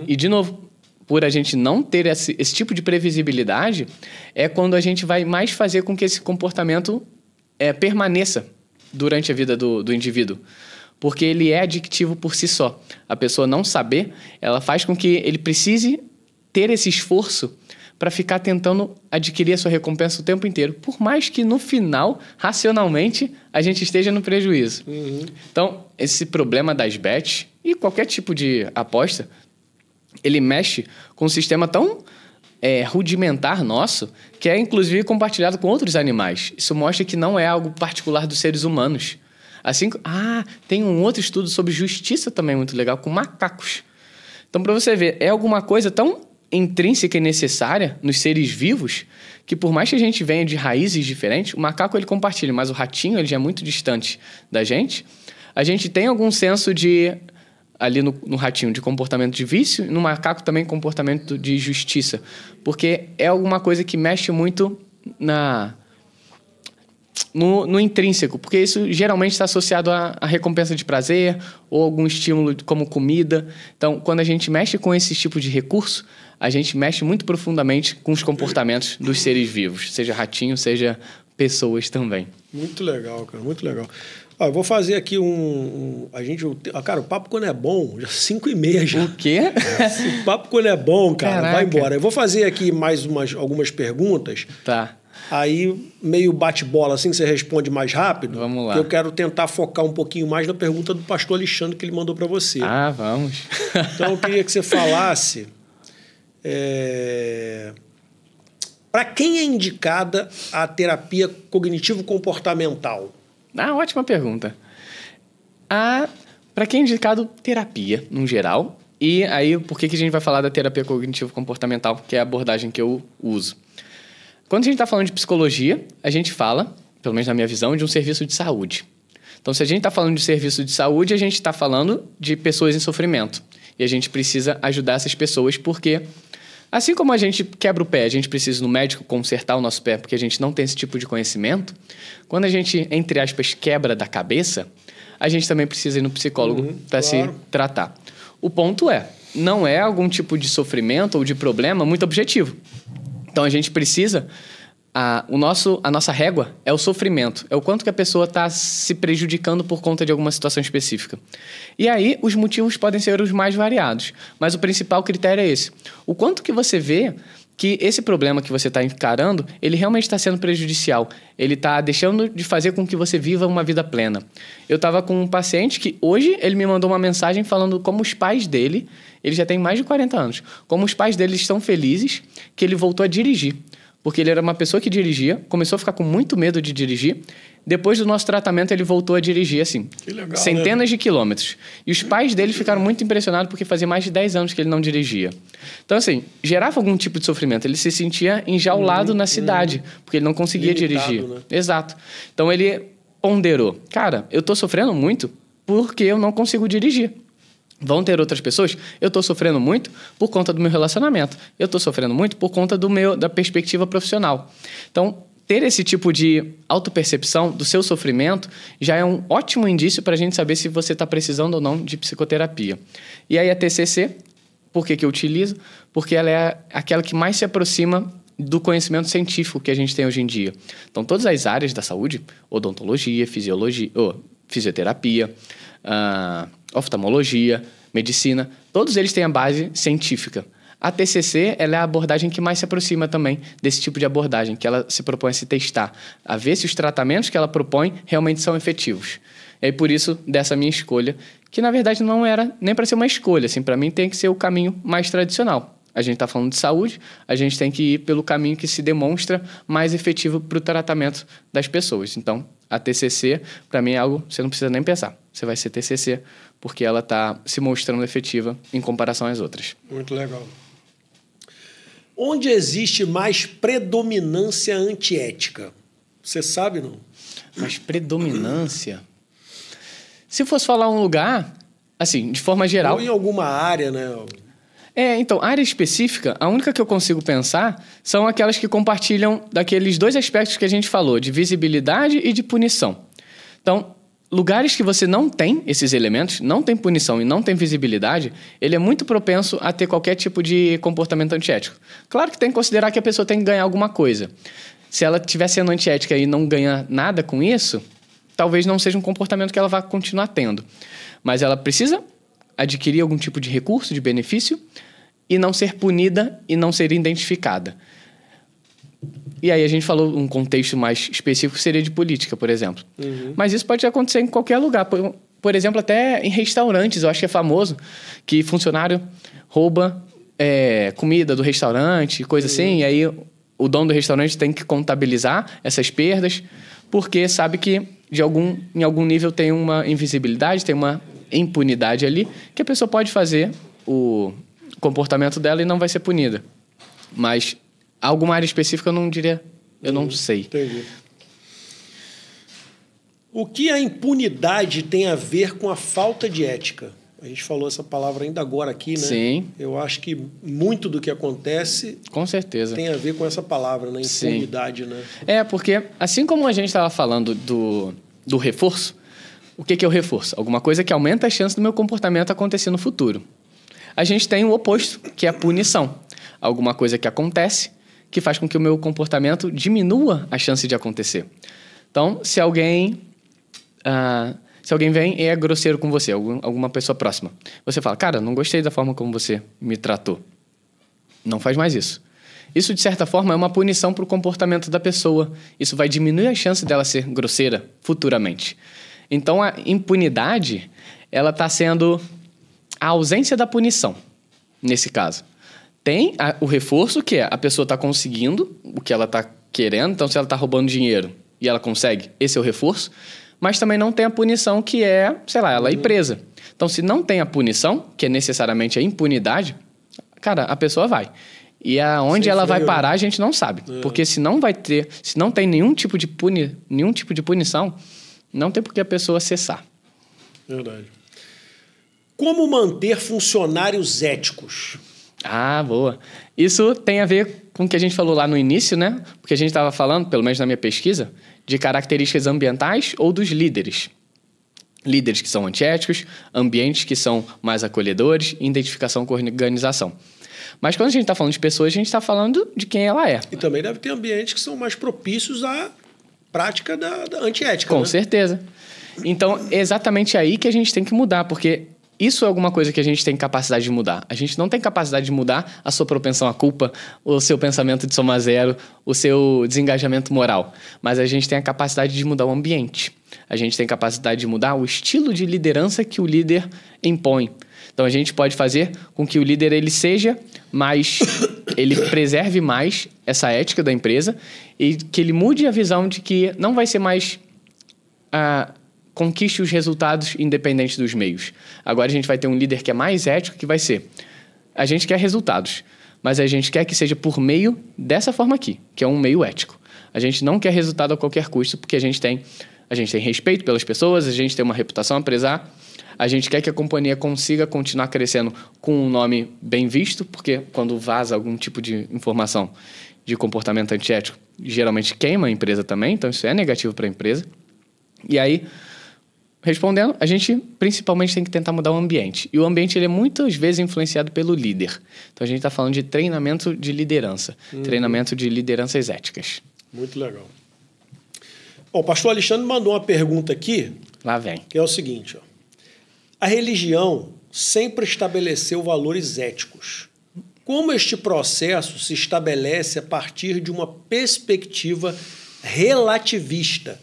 E, de novo, por a gente não ter esse tipo de previsibilidade, é quando a gente vai mais fazer com que esse comportamento permaneça durante a vida do indivíduo. Porque ele é adictivo por si só. A pessoa não saber, ela faz com que ele precise ter esse esforço para ficar tentando adquirir a sua recompensa o tempo inteiro. Por mais que no final, racionalmente, a gente esteja no prejuízo. Então, esse problema das bets e qualquer tipo de aposta, ele mexe com um sistema tão rudimentar nosso, que é inclusive compartilhado com outros animais. Isso mostra que não é algo particular dos seres humanos. Assim, tem um outro estudo sobre justiça também muito legal, com macacos. Então, para você ver, é alguma coisa tão intrínseca e necessária nos seres vivos que, por mais que a gente venha de raízes diferentes, o macaco ele compartilha, mas o ratinho ele já é muito distante da gente. A gente tem algum senso de, ali no ratinho, de comportamento de vício, e no macaco também comportamento de justiça, porque é alguma coisa que mexe muito no intrínseco, porque isso geralmente está associado à recompensa de prazer ou algum estímulo como comida. Então, quando a gente mexe com esse tipo de recurso, a gente mexe muito profundamente com os comportamentos dos seres vivos, seja ratinho, seja pessoas também. Muito legal, cara, muito legal. Eu vou fazer aqui cara, o papo quando é bom, já 5h30 já. O quê? O papo quando é bom, cara, Caraca. vai embora. Eu vou fazer aqui mais algumas perguntas. Tá. Aí, meio bate-bola, assim, você responde mais rápido. Vamos lá. Que eu quero tentar focar um pouquinho mais na pergunta do pastor Alexandre que ele mandou para você. Vamos. Então, eu queria que você falasse... Para quem é indicada a terapia cognitivo-comportamental? Ótima pergunta. Para quem é indicado terapia, no geral, e aí por que a gente vai falar da terapia cognitivo-comportamental, que é a abordagem que eu uso? Quando a gente está falando de psicologia, a gente fala, pelo menos na minha visão, de um serviço de saúde. Então, se a gente está falando de serviço de saúde, a gente está falando de pessoas em sofrimento. E a gente precisa ajudar essas pessoas porque, assim como a gente quebra o pé, a gente precisa ir no médico consertar o nosso pé porque a gente não tem esse tipo de conhecimento, quando a gente, entre aspas, quebra da cabeça, a gente também precisa ir no psicólogo para se tratar. O ponto não é algum tipo de sofrimento ou de problema muito objetivo. Então, a gente precisa... A nossa régua é o sofrimento. É o quanto que a pessoa está se prejudicando por conta de alguma situação específica. E aí, os motivos podem ser os mais variados. Mas o principal critério é esse. O quanto que você vê que esse problema que você está encarando, ele realmente está sendo prejudicial. Ele está deixando de fazer com que você viva uma vida plena. Eu estava com um paciente que hoje ele me mandou uma mensagem falando como os pais dele, ele já tem mais de 40 anos, como os pais dele estão felizes que ele voltou a dirigir. Porque ele era uma pessoa que dirigia, começou a ficar com muito medo de dirigir. Depois do nosso tratamento, ele voltou a dirigir, assim, legal, centenas de quilômetros. E os pais dele ficaram muito impressionados porque fazia mais de 10 anos que ele não dirigia. Então, assim, gerava algum tipo de sofrimento. Ele se sentia enjaulado na cidade, porque ele não conseguia dirigir. Né? Exato. Então, ele ponderou. Cara, eu tô sofrendo muito porque eu não consigo dirigir. Vão ter outras pessoas? Eu estou sofrendo muito por conta do meu relacionamento. Eu estou sofrendo muito por conta da perspectiva profissional. Então, ter esse tipo de autopercepção do seu sofrimento já é um ótimo indício para a gente saber se você está precisando ou não de psicoterapia. E aí a TCC, por que eu utilizo? Porque ela é aquela que mais se aproxima do conhecimento científico que a gente tem hoje em dia. Então, todas as áreas da saúde, odontologia, fisioterapia, oftalmologia, medicina, todos eles têm a base científica. A TCC ela é a abordagem que mais se aproxima também desse tipo de abordagem, que ela se propõe a se testar, a ver se os tratamentos que ela propõe realmente são efetivos. E aí, por isso, dessa minha escolha, que na verdade não era nem para ser uma escolha, assim, para mim tem que ser o caminho mais tradicional. A gente está falando de saúde, a gente tem que ir pelo caminho que se demonstra mais efetivo para o tratamento das pessoas. Então, a TCC, para mim, é algo que você não precisa nem pensar. Você vai ser TCC porque ela está se mostrando efetiva em comparação às outras. Muito legal. Onde existe mais predominância antiética? Você sabe, não? Mas predominância? Se fosse falar um lugar, assim, de forma geral... Ou em alguma área, né? Então, área específica, a única que eu consigo pensar são aquelas que compartilham daqueles dois aspectos que a gente falou, de visibilidade e de punição. Então, lugares que você não tem esses elementos, não tem punição e não tem visibilidade, ele é muito propenso a ter qualquer tipo de comportamento antiético. Claro que tem que considerar que a pessoa tem que ganhar alguma coisa. Se ela estiver sendo antiética e não ganhar nada com isso, talvez não seja um comportamento que ela vá continuar tendo. Mas ela precisa adquirir algum tipo de recurso, de benefício, e não ser punida e não ser identificada. E aí a gente falou um contexto mais específico, seria de política, por exemplo. Mas isso pode acontecer em qualquer lugar. Por exemplo, até em restaurantes, eu acho que é famoso que funcionário rouba comida do restaurante, coisa assim, e aí o dono do restaurante tem que contabilizar essas perdas, porque sabe que em algum nível tem uma invisibilidade, tem uma impunidade ali, que a pessoa pode fazer o comportamento dela e não vai ser punida. Mas alguma área específica eu não diria, eu não sei. Entendi. O que a impunidade tem a ver com a falta de ética? A gente falou essa palavra ainda agora aqui, né? Sim. Eu acho que muito do que acontece Com certeza. tem a ver com essa palavra, né? Impunidade, Sim. né? Porque assim como a gente estava falando do reforço, o que é o reforço? Alguma coisa que aumenta a chance do meu comportamento acontecer no futuro. A gente tem o oposto, que é a punição. Alguma coisa que acontece que faz com que o meu comportamento diminua a chance de acontecer. Então, se alguém vem e é grosseiro com você, alguma pessoa próxima, você fala, cara, não gostei da forma como você me tratou. Não faz mais isso. Isso, de certa forma, é uma punição para o comportamento da pessoa. Isso vai diminuir a chance dela ser grosseira futuramente. Então, a impunidade, ela está sendo a ausência da punição, nesse caso. Tem o reforço, que é a pessoa está conseguindo o que ela está querendo. Então, se ela está roubando dinheiro e ela consegue, esse é o reforço. Mas também não tem a punição, que é, sei lá, ela ir presa. Então, se não tem a punição, que é necessariamente a impunidade, cara, a pessoa vai. E aonde ela vai parar, a gente não sabe. Porque se não tem nenhum tipo de punição, não tem por que a pessoa cessar. Verdade. Como manter funcionários éticos? Boa. Isso tem a ver com o que a gente falou lá no início, né? Porque a gente estava falando, pelo menos na minha pesquisa, de características ambientais ou dos líderes. Líderes que são antiéticos, ambientes que são mais acolhedores, identificação com a organização. Mas quando a gente está falando de pessoas, a gente está falando de quem ela é. E também deve ter ambientes que são mais propícios à prática da antiética. Com certeza. Então, é exatamente aí que a gente tem que mudar, porque isso é alguma coisa que a gente tem capacidade de mudar. A gente não tem capacidade de mudar a sua propensão à culpa, o seu pensamento de soma zero, o seu desengajamento moral. Mas a gente tem a capacidade de mudar o ambiente. A gente tem capacidade de mudar o estilo de liderança que o líder impõe. Então, a gente pode fazer com que o líder ele seja mais... ele preserve mais essa ética da empresa e que ele mude a visão de que não vai ser mais... conquiste os resultados independentes dos meios. Agora a gente vai ter um líder que é mais ético, que vai ser... A gente quer resultados, mas a gente quer que seja por meio dessa forma aqui, que é um meio ético. A gente não quer resultado a qualquer custo, porque a gente tem respeito pelas pessoas, a gente tem uma reputação a prezar, a gente quer que a companhia consiga continuar crescendo com um nome bem visto, porque quando vaza algum tipo de informação de comportamento antiético, geralmente queima a empresa também, então isso é negativo para a empresa. E aí... Respondendo, a gente principalmente tem que tentar mudar o ambiente. E o ambiente ele é muitas vezes influenciado pelo líder. Então a gente está falando de treinamento de liderança. Treinamento de lideranças éticas. Muito legal. Bom, o pastor Alexandre mandou uma pergunta aqui. Lá vem. Que é o seguinte. A religião sempre estabeleceu valores éticos. Como este processo se estabelece a partir de uma perspectiva relativista,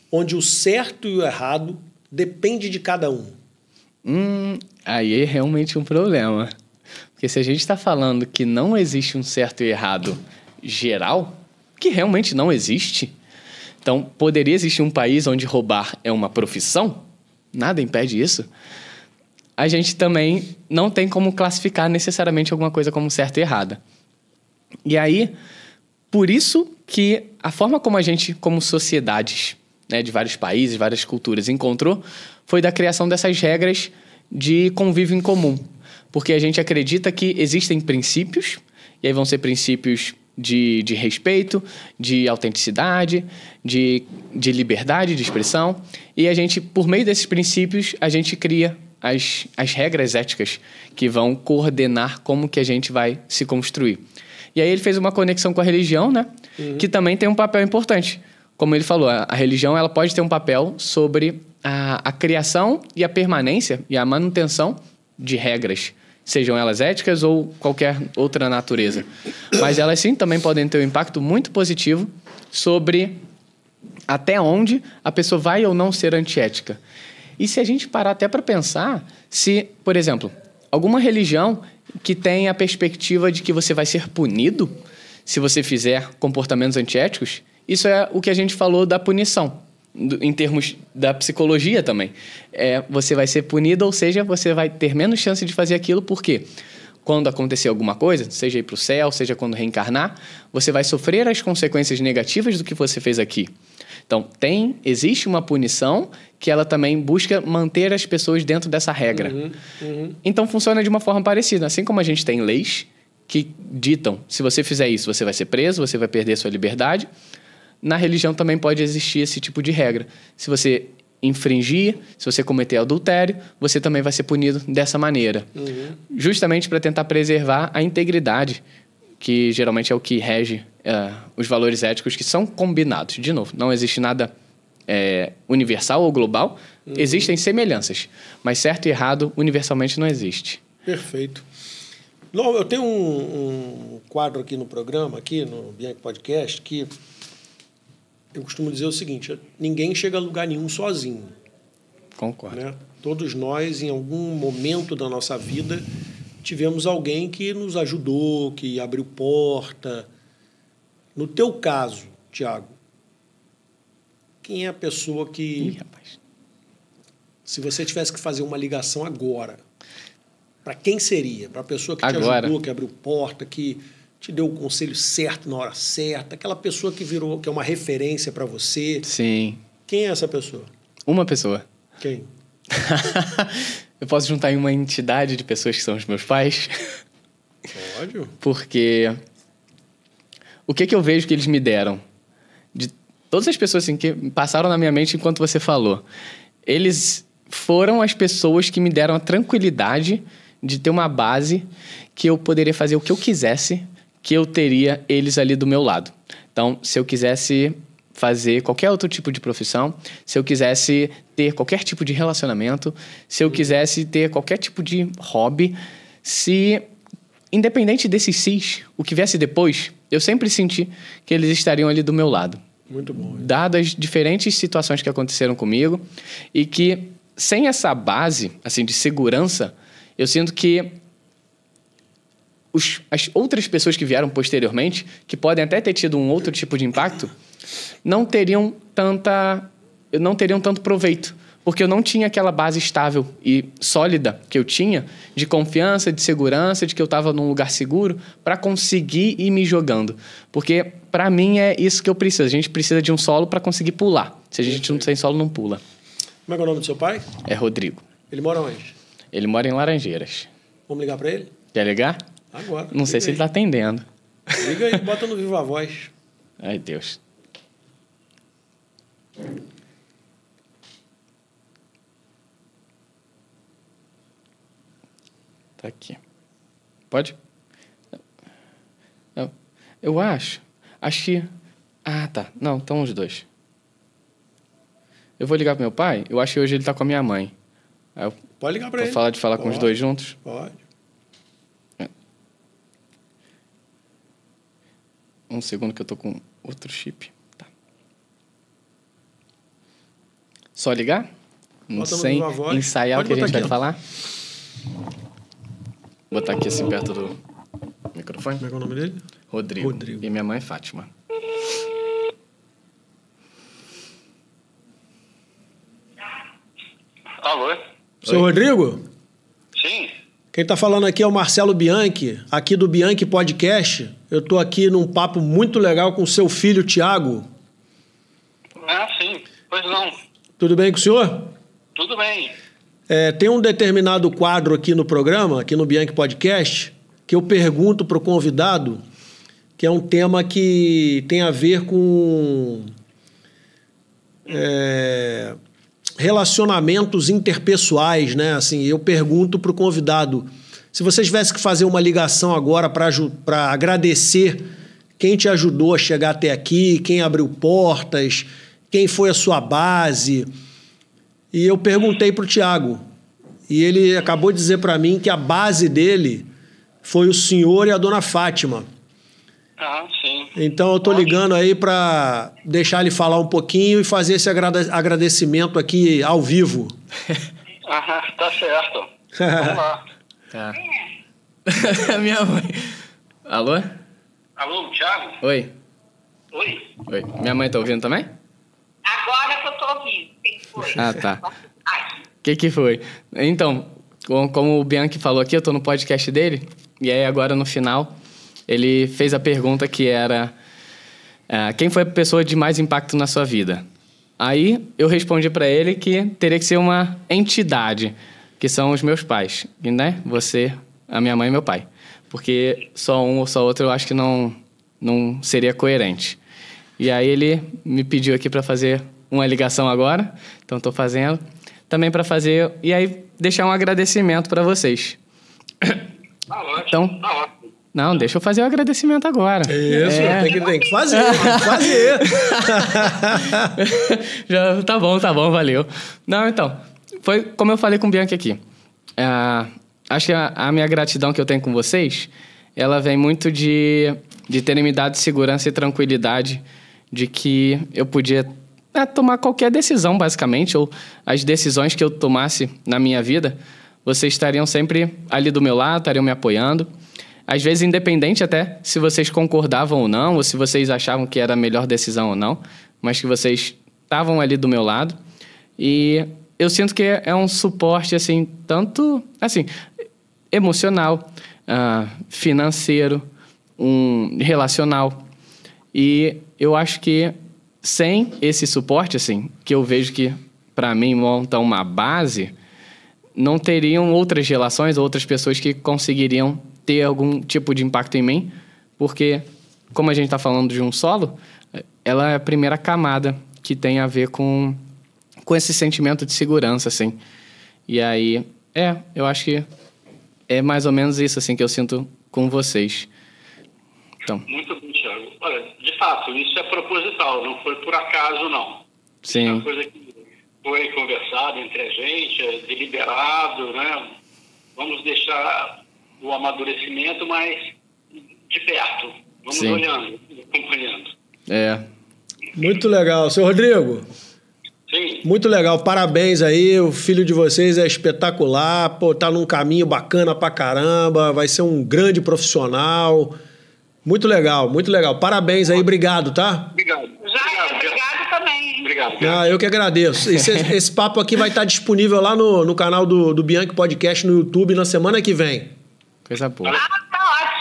onde o certo e o errado depende de cada um? Aí é realmente um problema. Porque se a gente está falando que não existe um certo e errado geral, que realmente não existe, então poderia existir um país onde roubar é uma profissão? Nada impede isso. A gente também não tem como classificar necessariamente alguma coisa como certa e errada. E aí, por isso que a forma como a gente, como sociedades, de vários países, várias culturas, encontrou, foi da criação dessas regras de convívio em comum. porque a gente acredita que existem princípios, e aí vão ser princípios de respeito, de autenticidade, de liberdade de expressão, e a gente, por meio desses princípios, a gente cria as regras éticas que vão coordenar como que a gente vai se construir. E aí ele fez uma conexão com a religião, né? Que também tem um papel importante. Como ele falou, a religião ela pode ter um papel sobre a criação e a permanência e a manutenção de regras, sejam elas éticas ou qualquer outra natureza. Mas elas sim também podem ter um impacto muito positivo sobre até onde a pessoa vai ou não ser antiética. E se a gente parar até para pensar, se, por exemplo, alguma religião que tem a perspectiva de que você vai ser punido se você fizer comportamentos antiéticos, isso é o que a gente falou da punição, em termos da psicologia também. Você vai ser punido, ou seja, você vai ter menos chance de fazer aquilo, porque quando acontecer alguma coisa, seja ir para o céu, seja quando reencarnar, você vai sofrer as consequências negativas do que você fez aqui. Então, existe uma punição que ela também busca manter as pessoas dentro dessa regra. Então, funciona de uma forma parecida. Assim como a gente tem leis que ditam, se você fizer isso, você vai ser preso, você vai perder sua liberdade, na religião também pode existir esse tipo de regra. Se você infringir, se você cometer adultério, você também vai ser punido dessa maneira. Justamente para tentar preservar a integridade, que geralmente é o que rege os valores éticos que são combinados. De novo, não existe nada universal ou global, existem semelhanças, mas certo e errado universalmente não existe. Perfeito. Não, eu tenho um quadro aqui no programa, aqui no Bianchi Podcast, que eu costumo dizer o seguinte: ninguém chega a lugar nenhum sozinho. Concordo. Né? Todos nós, em algum momento da nossa vida, tivemos alguém que nos ajudou, que abriu porta. No teu caso, Tiago, quem é a pessoa que... Ih, rapaz. Se você tivesse que fazer uma ligação agora, para quem seria? Para a pessoa que te Agora. ajudou, que abriu porta, que te deu o conselho certo na hora certa, aquela pessoa que é uma referência para você. Sim. Quem é essa pessoa? Uma pessoa. Quem? Eu posso juntar em uma entidade de pessoas que são os meus pais? Pode. Porque o que eu vejo que eles me deram? De todas as pessoas assim, que passaram na minha mente enquanto você falou, eles foram as pessoas que me deram a tranquilidade de ter uma base que eu poderia fazer o que eu quisesse, que eu teria eles ali do meu lado. Então, se eu quisesse fazer qualquer outro tipo de profissão, se eu quisesse ter qualquer tipo de relacionamento, se eu quisesse ter qualquer tipo de hobby, independente desses sis, o que viesse depois, eu sempre senti que eles estariam ali do meu lado. Muito bom. Dadas diferentes situações que aconteceram comigo e que, sem essa base assim, de segurança, eu sinto que as outras pessoas que vieram posteriormente, que podem até ter tido um outro tipo de impacto, não teriam tanto proveito, porque eu não tinha aquela base estável e sólida que eu tinha, de confiança, de segurança, de que eu estava num lugar seguro, para conseguir ir me jogando. Porque, para mim, é isso que eu preciso. A gente precisa de um solo para conseguir pular. Se a gente não tem solo, não pula. Como é que é o nome do seu pai? É Rodrigo. Ele mora onde? Ele mora em Laranjeiras. Vamos ligar para ele? Quer ligar? Agora. Não sei se ele está atendendo. Liga aí, bota no Viva Voz. Ai, Deus. Tá aqui. Pode? Não. Eu acho que... Ah, tá. Não, estão os dois. Eu vou ligar pro meu pai. Eu acho que hoje ele tá com a minha mãe. Pode ligar para ele. Pode falar com os dois juntos? Pode. Um segundo que eu tô com outro chip. Tá. Só ligar? Sem ensaiar o que a gente vai falar? Vou botar aqui assim perto do microfone. Como é que é o nome dele? Rodrigo. E minha mãe é Fátima. Alô? Seu Rodrigo? Sim. Quem está falando aqui é o Marcelo Bianchi, aqui do Bianchi Podcast. Eu estou aqui num papo muito legal com o seu filho, Tiago. Ah, sim. Pois não. Tudo bem com o senhor? Tudo bem. Tem um determinado quadro aqui no programa, aqui no Bianchi Podcast, que eu pergunto para o convidado, que é um tema que tem a ver com relacionamentos interpessoais, né? Assim, eu pergunto para o convidado, se você tivesse que fazer uma ligação agora para agradecer quem te ajudou a chegar até aqui, quem abriu portas, quem foi a sua base. E eu perguntei para o Thiago, e ele acabou de dizer para mim que a base dele foi o senhor e a dona Fátima. Ah, sim. Então eu estou ligando aí para deixar ele falar um pouquinho e fazer esse agradecimento aqui ao vivo. Tá certo. Vamos lá. Tá. Minha mãe. Alô? Alô, Thiago? Oi. Oi. Oi. Minha mãe tá ouvindo também? Agora que eu tô ouvindo. O que foi? Ah, tá. O que foi? Então, como o Bianchi falou aqui, eu tô no podcast dele, e aí agora no final ele fez a pergunta que era quem foi a pessoa de mais impacto na sua vida? Aí eu respondi para ele que teria que ser uma entidade, que são os meus pais, né? Você, a minha mãe e meu pai. Porque só um ou só outro eu acho que não seria coerente. E aí ele me pediu aqui para fazer uma ligação agora, então estou fazendo. Também para fazer, e aí deixar um agradecimento para vocês. Tá ótimo, Então, tá ótimo. não, deixa eu fazer o agradecimento agora. Isso, tem que fazer, tem que fazer. Já, tá bom, valeu. Não, então, foi como eu falei com o Bianchi aqui. Acho que a minha gratidão que eu tenho com vocês, ela vem muito de terem me dado segurança e tranquilidade de que eu podia tomar qualquer decisão, basicamente, ou as decisões que eu tomasse na minha vida, vocês estariam sempre ali do meu lado, estariam me apoiando. Às vezes, independente até se vocês concordavam ou não, ou se vocês achavam que era a melhor decisão ou não, mas que vocês estavam ali do meu lado. E eu sinto que é um suporte, assim, tanto, assim, emocional, financeiro, relacional. E eu acho que sem esse suporte, assim, que eu vejo que, para mim, monta uma base, não teriam outras relações, outras pessoas que conseguiriam ter algum tipo de impacto em mim, porque, como a gente está falando de um solo, ela é a primeira camada que tem a ver com esse sentimento de segurança, assim. E aí, eu acho que é mais ou menos isso, assim, que eu sinto com vocês. Então. Muito bem, Thiago. Olha, de fato, isso é proposital, não foi por acaso, não. Sim. É uma coisa que foi conversada entre a gente, deliberado, né? Vamos deixar o amadurecimento mais de perto. Vamos Sim. olhando, acompanhando. Muito legal. Seu Rodrigo? Sim. Muito legal. Parabéns aí. O filho de vocês é espetacular. Pô, tá num caminho bacana pra caramba. Vai ser um grande profissional. Muito legal, muito legal. Parabéns aí. Obrigado, tá? Obrigado. Obrigado também. Obrigado. Eu que agradeço. Esse papo aqui vai estar disponível lá no canal do Bianchi Podcast no YouTube na semana que vem. Coisa boa. Tá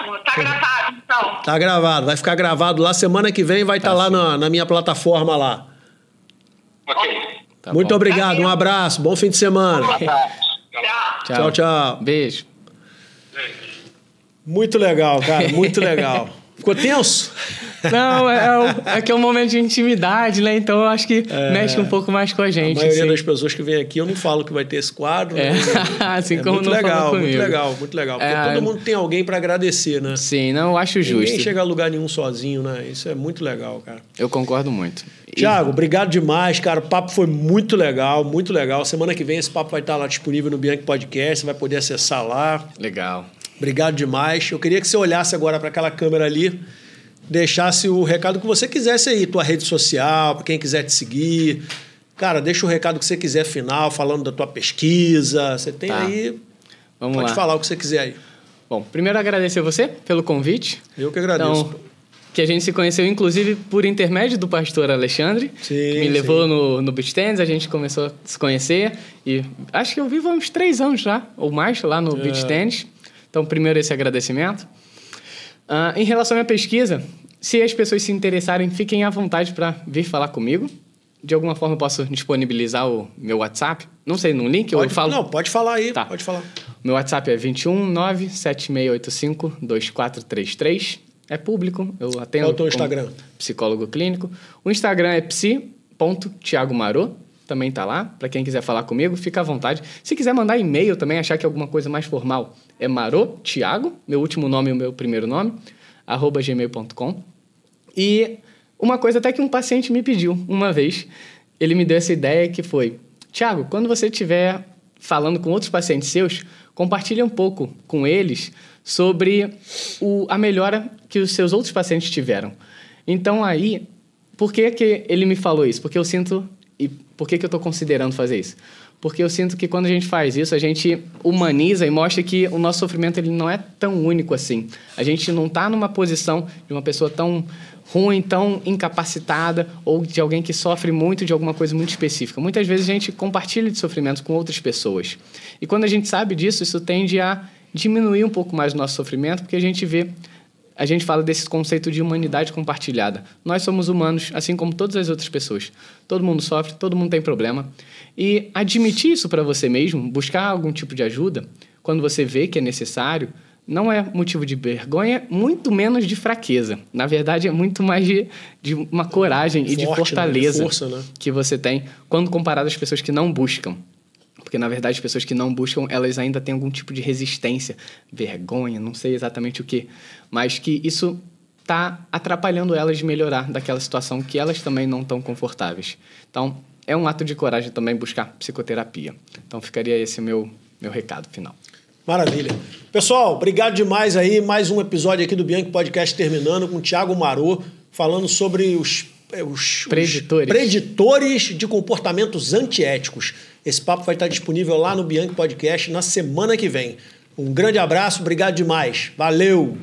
ótimo. Tá gravado, então. Tá gravado. Vai ficar gravado lá. Semana que vem vai estar lá na minha plataforma lá. Ok. Tá Muito bom. obrigado. Um abraço. Bom fim de semana. Tchau. Tchau. Beijo. Muito legal, cara. Muito legal. Ficou tenso? Não, é que é um momento de intimidade, né? Então eu acho que mexe um pouco mais com a gente. A maioria assim. das pessoas que vem aqui, eu não falo que vai ter esse quadro. É. Né? Assim como muito não legal, falou comigo. muito legal. Porque todo mundo tem alguém para agradecer, né? Sim, não, eu acho Ninguém justo. chega a lugar nenhum sozinho, né? Isso é muito legal, cara. Eu concordo muito. Thiago, obrigado demais, cara. O papo foi muito legal, muito legal. Semana que vem esse papo vai estar lá disponível no Bianchi Podcast, você vai poder acessar lá. Legal. Obrigado demais. Eu queria que você olhasse agora para aquela câmera ali, deixasse o recado que você quisesse aí, tua rede social, para quem quiser te seguir. Cara, deixa o recado que você quiser final, falando da tua pesquisa. Você tem aí... Vamos pode lá. falar o que você quiser aí. Bom, primeiro agradecer você pelo convite. Eu que agradeço. Então, que a gente se conheceu, inclusive, por intermédio do pastor Alexandre. Sim, que me levou no Beach Tennis, a gente começou a se conhecer. E acho que eu vivo há uns 3 anos já, ou mais, lá no Beach Tennis. Então, primeiro esse agradecimento. Em relação à minha pesquisa, se as pessoas se interessarem, fiquem à vontade para vir falar comigo. de alguma forma eu posso disponibilizar o meu WhatsApp? Não sei, num link eu falo? Não, pode falar aí, tá. Pode falar. Meu WhatsApp é 21976852433. É público, eu atendo. Qual é o teu Instagram? Psicólogo clínico. O Instagram é psi.thiagomarô. Também tá lá, para quem quiser falar comigo, fica à vontade. Se quiser mandar e-mail também, achar que é alguma coisa mais formal, é marothiago, meu último nome e o meu primeiro nome, @gmail.com. E uma coisa até que um paciente me pediu uma vez, ele me deu essa ideia que foi: Thiago, quando você estiver falando com outros pacientes seus, compartilha um pouco com eles sobre a melhora que os seus outros pacientes tiveram. Então aí, por que ele me falou isso? Porque eu sinto... E por que eu estou considerando fazer isso? Porque eu sinto que quando a gente faz isso, a gente humaniza e mostra que o nosso sofrimento ele não é tão único assim. A gente não está numa posição de uma pessoa tão ruim, tão incapacitada, ou de alguém que sofre muito de alguma coisa muito específica. Muitas vezes a gente compartilha de sofrimento com outras pessoas. E quando a gente sabe disso, isso tende a diminuir um pouco mais o nosso sofrimento, porque a gente fala desse conceito de humanidade compartilhada. Nós somos humanos, assim como todas as outras pessoas. Todo mundo sofre, todo mundo tem problema. E admitir isso para você mesmo, buscar algum tipo de ajuda, quando você vê que é necessário, não é motivo de vergonha, muito menos de fraqueza. Na verdade, é muito mais de uma coragem e de fortaleza, de força, né? Que você tem quando comparado às pessoas que não buscam. Porque, na verdade, as pessoas que não buscam, elas ainda têm algum tipo de resistência, vergonha, não sei exatamente o quê, mas que isso está atrapalhando elas de melhorar daquela situação que elas também não estão confortáveis. Então, é um ato de coragem também buscar psicoterapia. Então, ficaria esse meu recado final. Maravilha. Pessoal, obrigado demais aí. Mais um episódio aqui do Bianchi Podcast terminando com o Thiago Marô, falando sobre os preditores de comportamentos antiéticos. Esse papo vai estar disponível lá no Bianchi Podcast na semana que vem. Um grande abraço, obrigado demais. Valeu!